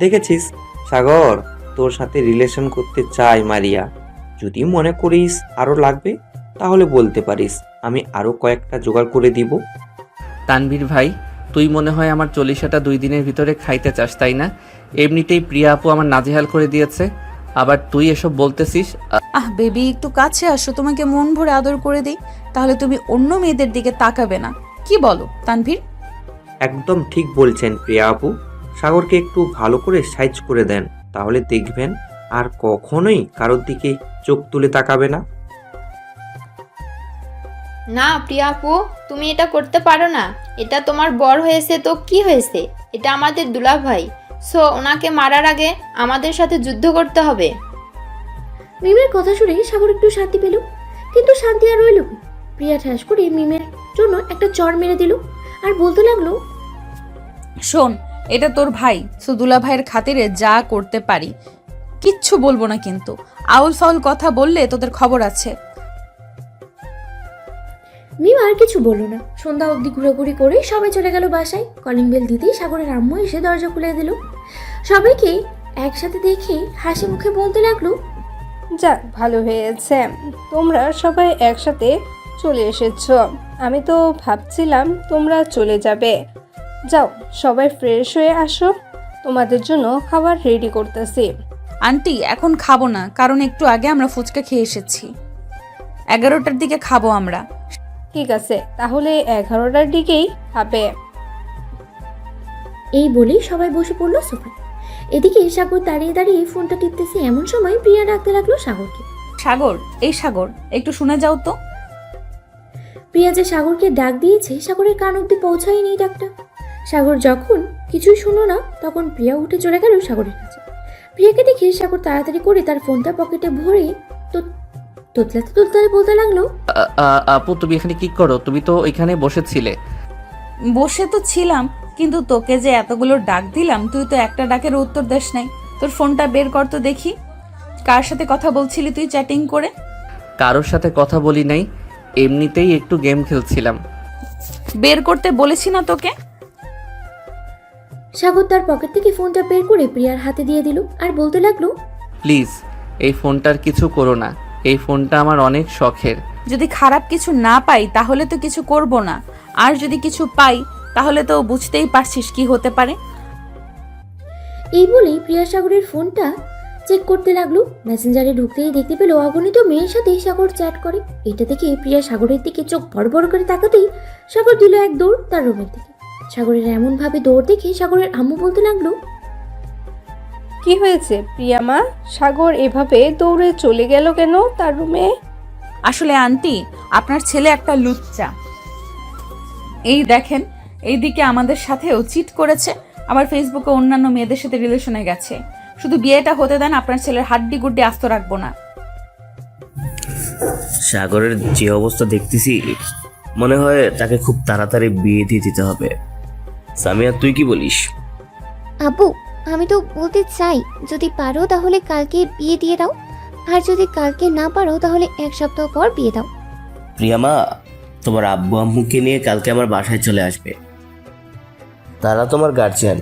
দেখেছিস, সাগর তোর সাথে রিলেশন করতে চাই মারিয়া। যদি মনে করিস আরো লাগবে তাহলে বলতে পারিস, আমি আরো কয়েকটা জোগাড় করে দিব। তানভীর ভাই, তুই মনে হয় আমার চল্লিশাটা 2 দিনের ভিতরে খাইতে চাস, তাই না? এমনিতেই প্রিয়া আপু আমার নাজেহাল করে দিয়েছে, আবার তুই এসব বলতেছিস? বেবি একটু কাছে আসো, তোমাকে মন ভরে আদর করে দিই, তাহলে তুমি অন্য মেয়েদের দিকে তাকাবে না। কি বলো তানভীর? একদম ঠিক বলছেন প্রিয়া আপু। সাগরকে একটু ভালো করে সাইজ করে দেন, তাহলে দেখবেন আর কখনোই কারোর দিকে চোখ তুলে তাকাবে না। না প্রিয়া আপু, তুমি এটা করতে পারো না। এটা তোমার বর হয়েছে তো কি হয়েছে, এটা আমাদের দুলাভাই। সো ওনাকে মারার আগে আমাদের সাথে যুদ্ধ করতে হবে। মিমের কথা শুনে সাগর একটু শান্তি পেল, কিন্তু শান্তি আর রইল কি? প্রিয়া ঠাস করে মিমের জন্য একটা চড় মেরে দিল আর বলতে লাগলো, শোন, এটা তোর ভাই, সো দুলা ভাইয়ের খাতিরে যা করতে পারি, কিচ্ছু বলবো না, কিন্তু আউল ফাউল কথা বললে তোদের খবর আছে। মিম আর কিছু বলল না। সন্ধ্যা অবধি ঘোরাঘুরি করে সবাই চলে গেল বাসায়। কলিং বেল দিতেই সাগরের আম্মু এসে দরজা খুলে দিল। সবাইকে একসাথে দেখে হাসি মুখে বলতে লাগলো, যাক ভালো হয়েছে, তোমরা সবাই একসাথে চলে এসেছো। আমি তো ভাবছিলাম তোমরা চলে যাবে। যাও সবাই ফ্রেশ হয়ে আসো, তোমাদের জন্য খাবার রেডি করতেছি। আন্টি এখন খাবো না, কারণ একটু আগে আমরা ফুচকা খেয়ে এসেছি। 11টার দিকে খাবো আমরা। ঠিক আছে, তাহলে 11টার দিকেই খাবে। এই বলেই সবাই বসে পড়লো সোফায়। এদিকে সাগর দাঁড়িয়ে দাঁড়িয়ে ফোনটা টিপতেছে। এমন সময় প্রিয়া ডাকতে লাগলো সাগরকে। সাগর, এই সাগর, একটু শুনে যাও তো। প্রিয়া যে সাগরকে ডাক দিয়েছে সাগরের কান অব্দি পৌঁছায়নি ডাকটা। সাগর যখন কিছুই শুনলো না, তখন প্রিয়া উঠে চলে গেল সাগরের কাছে। প্রিয়াকে দেখে সাগর তাড়াতাড়ি করে তার ফোনটা পকেটে ভরে তোতলাতে তোতলাতে বলতে লাগলো, আপু তুমি এখানে কি করো? তুমি তো এখানে বসেছিলে। বসে তো ছিলাম, কিন্তু তোকে যে এতগুলো ডাক দিলাম, তুই তো একটা ডাকের উত্তর দিস নাই। তোর ফোনটা বের কর তো দেখি, কার সাথে কথা বলছিলি তুই চ্যাটিং করে? কারোর সাথে কথা বলি নাই, এমনিতেই একটু গেম খেলছিলাম। বের করতে বলেছি না তোকে? সাগর তার পকেট থেকে ফোনটা বের করে প্রিয়ার হাতে দিয়ে দিল আর বলতে লাগলো, প্লিজ এই ফোনটার কিছু করো না, এই ফোনটা আমার অনেক শখের। যদি খারাপ কিছু না পাই তাহলে তো কিছু করব না, আর যদি কিছু পাই তাহলে তো বুঝতেই পারছিস কি হতে পারে। এই বলেই প্রিয়া সাগরের ফোনটা চেক করতে লাগলো। মেসেঞ্জারে ঢুকতেই দেখতে পেল অগণিত মেয়ের সাথে সাগর চ্যাট করে। এটা দেখে প্রিয়া সাগরের দিকে চোখ বড় বড় করে তাকাতেই সাগর দিল এক দৌড় তার রুমের দিকে। সাগরের এমন ভাবে দৌড় দেখে সাগরের আম্মু বলতে লাগলো, কি হয়েছে প্রিয়ামা? সাগর এভাবে দৌড়ে চলে গেল কেন তার রুমে? আসলে আন্টি, আপনার ছেলে একটা লুচ্চা। এই দেখেন, এইদিকে আমাদের সাথেও চিট করেছে, আবার ফেসবুকে অন্যান্য মেয়েদের সাথে রিলেশনে গেছে। শুধু বিয়েটা হতে দেন, আপনার ছেলের হাড্ডি গুড্ডি আস্ত রাখবো না। সাগরের যে অবস্থা দেখতেছি, মনে হয় তাকে খুব তাড়াতাড়ি বিয়ে দিয়ে দিতে হবে। সামিয়া, তুই কি বলিস? আব্বু, আমি তো বলতে চাই, যদি পারো তাহলে কালকে বিয়ে দিয়ে দাও, আর যদি কালকে না পারো তাহলে 1 সপ্তাহ পর বিয়ে দাও। প্রিয়ামা, তোমার আব্বু আম্মুকে নিয়ে কালকে আমার বাসায় চলে আসবে। তারা তোমার গার্জিয়ান,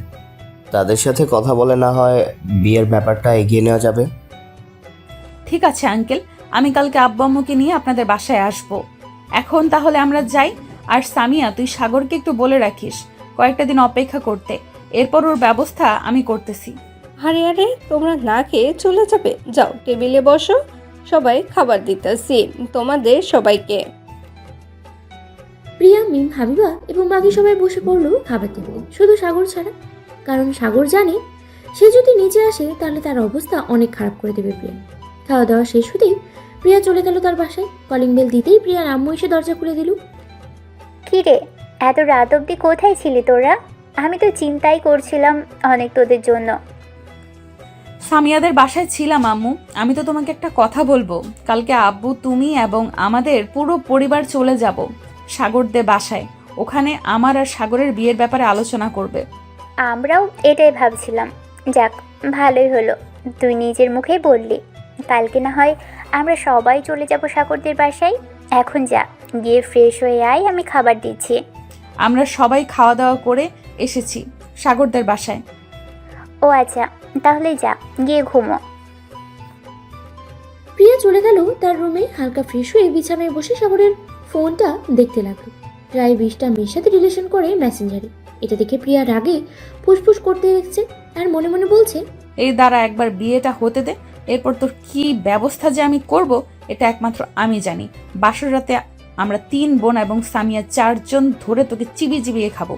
তাদের সাথে কথা বলে না হয় বিয়ের ব্যাপারটা এগিয়ে নেওয়া যাবে। ঠিক আছে আঙ্কেল, আমি কালকে আব্বু আম্মুকে নিয়ে আপনাদের বাসায় আসব। এখন তাহলে আমরা যাই। আর সামিয়া, তুই সাগরকে একটু বলে রাখিস কয়েকটা দিন অপেক্ষা করতে, এরপর ওর ব্যবস্থা আমি করতেছি। আরে আরে, তোমরা না খেয়ে চলে যাবে? যাও, টেবিলে বসো, সবাই খাবার দিতেছি তোমাদের সবাইকে। প্রিয়া, মিম, হাবিবা এবং বাকি সবাই বসে পড়লো খাবার টেবিলে, শুধু সাগর ছাড়া। কারণ সাগর জানে সে যদি নিচে আসে তাহলে তার অবস্থা অনেক খারাপ করে দেবে প্রিয়া। খাওয়া দাওয়া শেষ হতেই প্রিয়া চলে গেল তার বাসায়। কলিং বেল দিতেই প্রিয়ার আম্মু এসে দরজা খুলে দিল। কি রে, এত রাত অবধি কোথায় ছিলি তোরা? আমি তো চিন্তাই করছিলাম অনেক তোদের জন্য। সামিয়াদের বাসায় ছিলাম আম্মু। আমি তো তোমাকে একটা কথা বলবো, কালকে আব্বু, তুমি এবং আমাদের পুরো পরিবার চলে যাব সাগরদের বাসায়। ওখানে আমার আর সাগরের বিয়ের ব্যাপারে আলোচনা করবে। আমরাও এটাই ভাবছিলাম। যাক, ভালোই হলো তুই নিজের মুখেই বললি। কালকে না হয় আমরা সবাই চলে যাব সাগরদের বাসায়। এখন যা, গিয়ে ফ্রেশ হয়ে আয়, আমি খাবার দিচ্ছি। আমরা সবাই খাওয়া দাওয়া করে এসেছি সাগরদের বাসায়। ও আচ্ছা, তাহলে যা, গিয়ে ঘুমো। প্রিয়া চলে গেল তার রুমে। হালকা ফ্রেশ হয়ে বিছানায় বসে সাগরের ফোনটা দেখতে লাগলো। প্রায় 20টা মেয়ের সাথে রিলেশন করে মেসেঞ্জারে। এটা দেখে প্রিয়া রাগে ফুসফুস করতে দেখছে আর মনে মনে বলছে, এই দ্বারা একবার বিয়েটা হতে দে, এরপর তোর কি ব্যবস্থা যে আমি করব এটা একমাত্র আমি জানি। বাসর রাতে আমরা 3 বোন এবং সামিয়া 4 জন ধরে তোকে চিবিয়ে চিবিয়ে খাবো।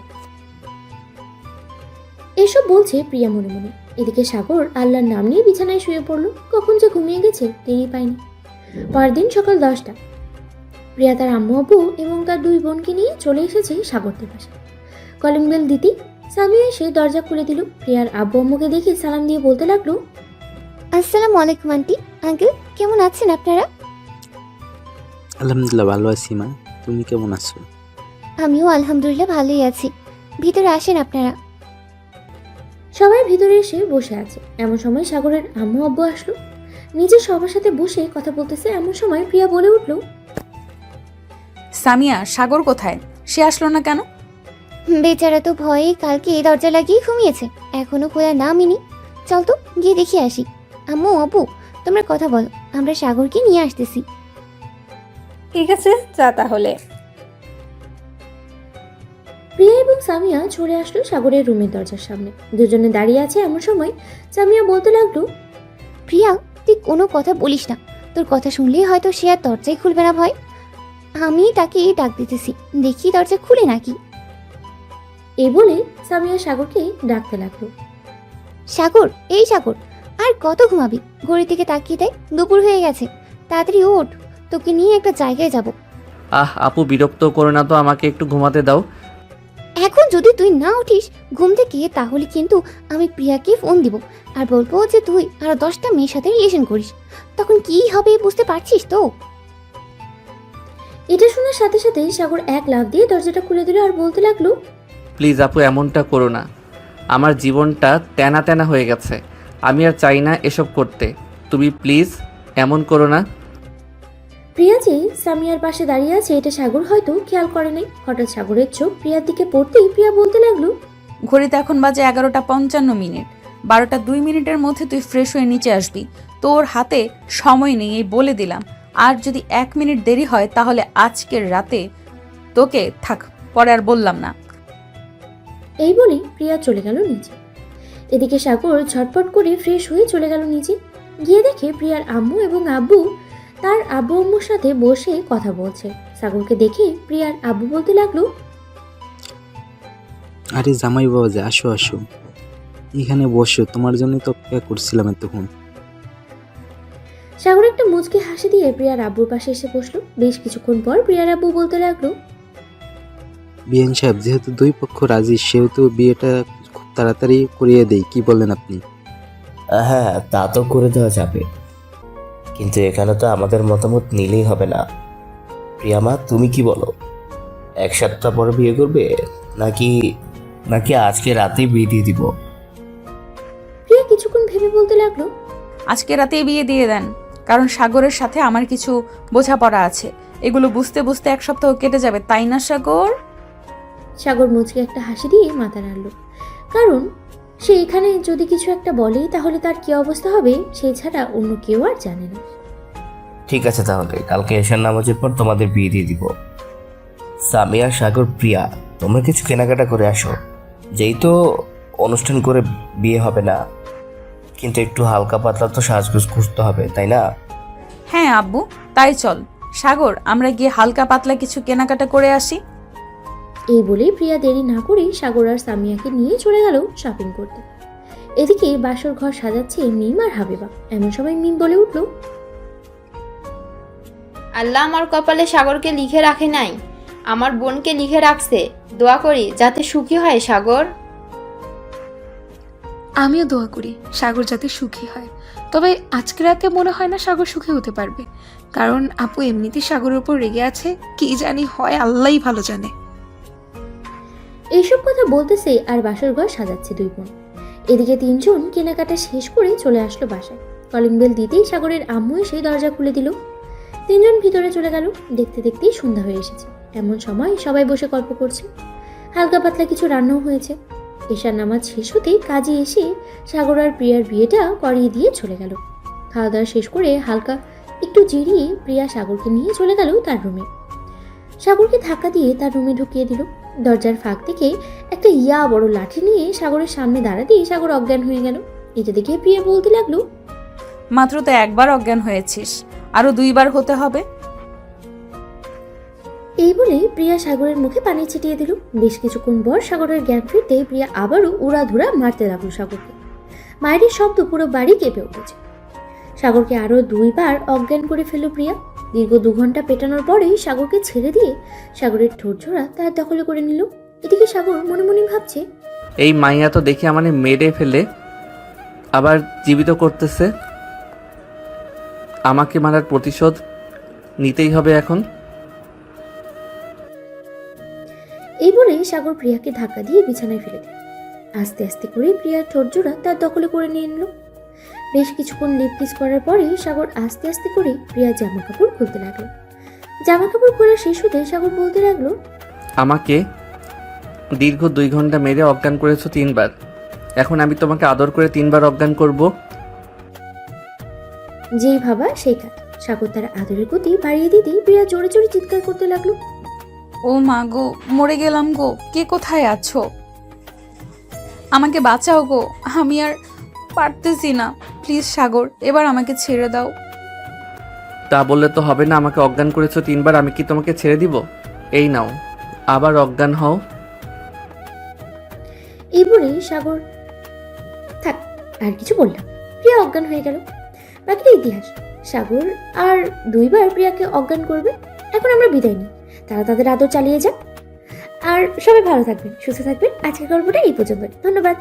এসব বলছে প্রিয়া মনে মনে। এদিকে সাগর আল্লাহর নাম নিয়ে বিছানায় শুয়ে পড়লো। কখন যে ঘুমিয়ে গেছে টেরই পায়নি। পরদিন সকাল 10টা। প্রিয়া তার আম্মু আব্বু এবং তার 2 বোনকে নিয়ে চলে এসেছে সাগরদের বাসায়। কলিং বেল দিতেই সামিয়া এসে দরজা খুলে দিল। প্রিয়ার আব্বু আম্মুকে দেখে সালাম দিয়ে বলতে লাগলো, আসসালামু আলাইকুম আন্টি, আঙ্কেল, কেমন আছেন আপনারা? আলহামদুলিল্লাহ ভালো আছি মা, তুমি কেমন আছো? আমিও আলহামদুলিল্লাহ ভালোই আছি। ভিতরে আসেন আপনারা। সবাই ভিতরে এসে বসে আছে। এমন সময় সাগরের আম্মু আব্বু আসলো। নিজের সবার সাথে বসে কথা বলতেছে। এমন সময় প্রিয়া বলে উঠলো, সামিয়া, সাগর কোথায়? সে আসলো না কেন? বেচারা তো ভয়ে কালকে দরজা লাগিয়ে ঘুমিয়েছে, এখনো খোলা নামিনি। চল তো গিয়ে দেখে আসি। আম্মু আব্বু, তোমরা কথা বলো, আমরা সাগরকে নিয়ে আসতেছি। ঠিক আছে, যা তাহলে। প্রিয়া এবং সামিয়া চলে আসলো সাগরের রুমের দরজার সামনে। দুজনে দাঁড়িয়ে আছে। এমন সময় সামিয়া বলতে লাগলো, প্রিয়া, তুই কোনো কথা বলিস না, তোর কথা শুনলেই হয়তো সে আর দরজাই খুলবে না ভয়। আমি তাকে ডাক দিতেছি, দেখি দরজা খুলে নাকি। এই বলে সামিয়া সাগরকে ডাকতে লাগলো। সাগর, এই সাগর, আর কত ঘুমাবি? ঘড়ি থেকে তাকিয়ে দেয়, দুপুর হয়ে গেছে, তাড়াতাড়ি ওঠ, তোকে নিয়ে একটা জায়গায় যাব। আপু, বিরক্ত করো না তো, আমাকে একটু ঘুমাতে দাও। এখন যদি তুই না উঠিস ঘুম থেকে, তাহলে কিন্তু আমি প্রিয়াকে ফোন দিব আর বলবো যে তুই আরো 10টা মেয়ের সাথে রিলেশন করিস। তখন কি হবে বুঝতে পারছিস তো? এটা শোনার সাথে সাথে সাগর 1 লাফ দিয়ে দরজাটা খুলে দিল আর বলতে লাগলো, প্লিজ আপু, এমনটা করো না। আমার জীবনটা তেনা তেনা হয়ে গেছে, আমি আর চাই না এসব করতে। তুমি প্লিজ এমন করো না। প্রিয়া যে সামিয়ার পাশে দাঁড়িয়ে আছে এটা সাগর হয়তো খেয়াল করে নাই। হঠাৎ সাগরের চোখ প্রিয়ার দিকে পড়তেই প্রিয়া বলতে লাগলো, ঘড়িতে এখন বাজে 11:55। 12:02 মধ্যে তুই ফ্রেশ হয়ে নিচে আসবি। তোর হাতে সময় নেই, এই বলে দিলাম। আর যদি 1 মিনিট দেরি হয় তাহলে আজকের রাতে তোকে থাক, পরে আর বললাম না। এই বলে প্রিয়া চলে গেল নিচে। এদিকে সাগর ঝটপট করে ফ্রেশ হয়ে চলে গেল নিচে। গিয়ে দেখে প্রিয়ার আম্মু এবং আব্বু তার আব্বু আম্মুর সাথে বসে কথা বলছে। সাগরকে দেখে প্রিয়ার আব্বু বলতে লাগলো, আরে জামাই বাবা যে, আসো আসো। এখানে বসো, তোমার জন্য তো অপেক্ষা করছিলাম এতক্ষণ। সাগর একটা মুচকি হাসি দিয়ে প্রিয়ার আব্বুর পাশে এসে বসলো। বেশ কিছুক্ষণ পর প্রিয়ার আব্বু বলতে লাগলো, বিয়ান সাহেব, যেহেতু দুই পক্ষ রাজি সেহেতু বিয়েটা খুব তাড়াতাড়ি করিয়ে দেই, কি বলেন আপনি? হ্যাঁ, তা তো করে দেওয়া যাবে, কিন্তু এখানে তো আমাদের মতামত নিলেই হবে না। প্রিয়ামা, তুমি কি বলো? এক সপ্তাহ পরে বিয়ে করবে নাকি নাকি আজকে রাতেই বিয়ে দিয়ে দিব? প্রিয়া কিছুক্ষণ ভেবে বলতে লাগলো, আজকে রাতেই বিয়ে দিয়ে দেন, কারণ সাগরের সাথে আমার কিছু বোঝাপড়া আছে। এগুলো বুঝতে বুঝতে এক সপ্তাহ কেটে যাবে, তাই না সাগর? সাগর মুচকি একটা হাসি দিয়ে মাথা নাড়ল, কারণ সে এখানে যদি কিছু একটা বলে তাহলে তার কি অবস্থা হবে সে ছাড়া অন্য কেউ আর জানে না। ঠিক আছে, তাহলে কালকে এশার নামাজের পর তোমাদের বিয়ে দিয়ে দিব। সামিয়া, সাগর, প্রিয়া, তোমরা কিছু কেনাকাটা করে আসো। যেই তো অনুষ্ঠান করে বিয়ে হবে না, কিন্তু একটু হালকা পাতলা তো সাজগোজ করতে হবে, তাই না? হ্যাঁ আব্বু, তাই চল। সাগর, আমরা গিয়ে হালকা পাতলা কিছু কেনাকাটা করে আসি। এই বলেই প্রিয়া দেরি না করে সাগর আর সামিয়াকে নিয়ে চলে গেল শপিং করতে। এদিকে বাসর ঘর সাজাচ্ছে মিম আর হাবিবা। এমন সময় মিম বলে উঠল, আল্লাহ আমার কপালে সাগরকে লিখে রাখে নাই, আমার বোনকে লিখে রাখছে। দোয়া করি যাতে সুখী হয় সাগর। আমিও দোয়া করি সাগর যাতে সুখী হয়, তবে আজকে রাতে মনে হয় না সাগর সুখী হতে পারবে, কারণ আপু এমনিতেই সাগরের উপর রেগে আছে। কি জানি হয়, আল্লাহই ভালো জানে। এইসব কথা বলতেছে আর বাসর ঘর সাজাচ্ছে দুই বোন। এদিকে তিনজন কেনাকাটা শেষ করে চলে আসলো বাসায়। কলিং বেল দিতেই সাগরের আম্মু এসে দরজা খুলে দিল। তিনজন ভিতরে চলে গেল। দেখতে দেখতেই সন্ধ্যা হয়ে এসেছে। এমন সময় সবাই বসে গল্প করছে, হালকা পাতলা কিছু রান্নাও হয়েছে। এশার নামাজ শেষ হতেই কাজে এসে সাগর আর প্রিয়ার বিয়েটা করিয়ে দিয়ে চলে গেল। খাওয়া দাওয়া শেষ করে হালকা একটু জিরিয়ে প্রিয়া সাগরকে নিয়ে চলে গেল তার রুমে। সাগরকে ধাক্কা দিয়ে তার রুমে ঢুকিয়ে দিল। দরজার ফাঁক থেকে একটা বড় লাঠি নিয়ে সাগরের সামনে দাঁড়াতেই সাগর অজ্ঞান হয়ে গেল। এটা দেখে প্রিয়া বলতে লাগলো, মাত্র তো একবার অজ্ঞান হয়েছিস, আরো 2 বার হতে হবে। এই বলে প্রিয়া সাগরের মুখে পানি ছিটিয়ে দিল। বেশ কিছুক্ষণ পর সাগরের জ্ঞান ফিরতে প্রিয়া আবারও উড়াধুরা মারতে লাগলো সাগরকে। মায়ের শব্দ পুরো বাড়ি কেঁপে উঠেছে। সাগরকে আরো 2 বার অজ্ঞান করে ফেলল প্রিয়া। দীর্ঘ 2 ঘন্টা পেটানোর পরেই সাগরকে ছেড়ে দিয়ে সাগরের ঠোঁটজোড়া তার দখলে করে নিল। এদিকে সাগর মনে মনে ভাবছে, এই মাইয়া তো দেখি আমাকে মেরে ফেলে আবার জীবিত করতেছে। আমাকে মারার প্রতিশোধ নিতেই হবে এখন। এই বলে সাগর প্রিয়াকে ধাক্কা দিয়ে বিছানায় ফেলে দিল। আস্তে আস্তে করে প্রিয়ার ঠোঁটজোড়া তার দখলে করে নিয়ে নিল। বেশ কিছুক্ষণ লিপ কিস করার পরে সাগর আস্তে আস্তে করে প্রিয়ার জামা কাপড় খুলতে লাগলো। জামা কাপড় খোলা শেষ হতে সাগর বলতে লাগলো, আমাকে দীর্ঘ 2 ঘন্টা মেরে অজ্ঞান করেছো 3 বার, এখন আমি তোমাকে আদর করে 3 বার অজ্ঞান করব। যেই ভাবা সেই কাজ। সাগর তার আদরের গতি বাড়িয়ে দিতেই প্রিয়া জোরে জোরে চিৎকার করতে লাগলো, ও মা গো, মরে গেলাম গো, কে কোথায় আছো? আমাকে বাঁচাও গো, আমি আর পারতেছি না। প্লিজ সাগর, এবার আমাকে ছেড়ে দাও। তা বললে তো হবে না, আমাকে অজ্ঞান করেছো 3 বার, আমি কি তোমাকে ছেড়ে দিব? এই নাও, আবার অজ্ঞান হও। এই বলে সাগর থাক আর কিছু বললাম। প্রিয়া অজ্ঞান হয়ে গেল। বাকিটা ইতিহাস। সাগর আর 2 বার প্রিয়াকে অজ্ঞান করবে। এখন আমরা বিদায় নিই, তারা তাদের আদর চালিয়ে যাক। আর সবাই ভালো থাকবেন, সুস্থ থাকবেন। আজকের গল্পটা এই পর্যন্ত। ধন্যবাদ।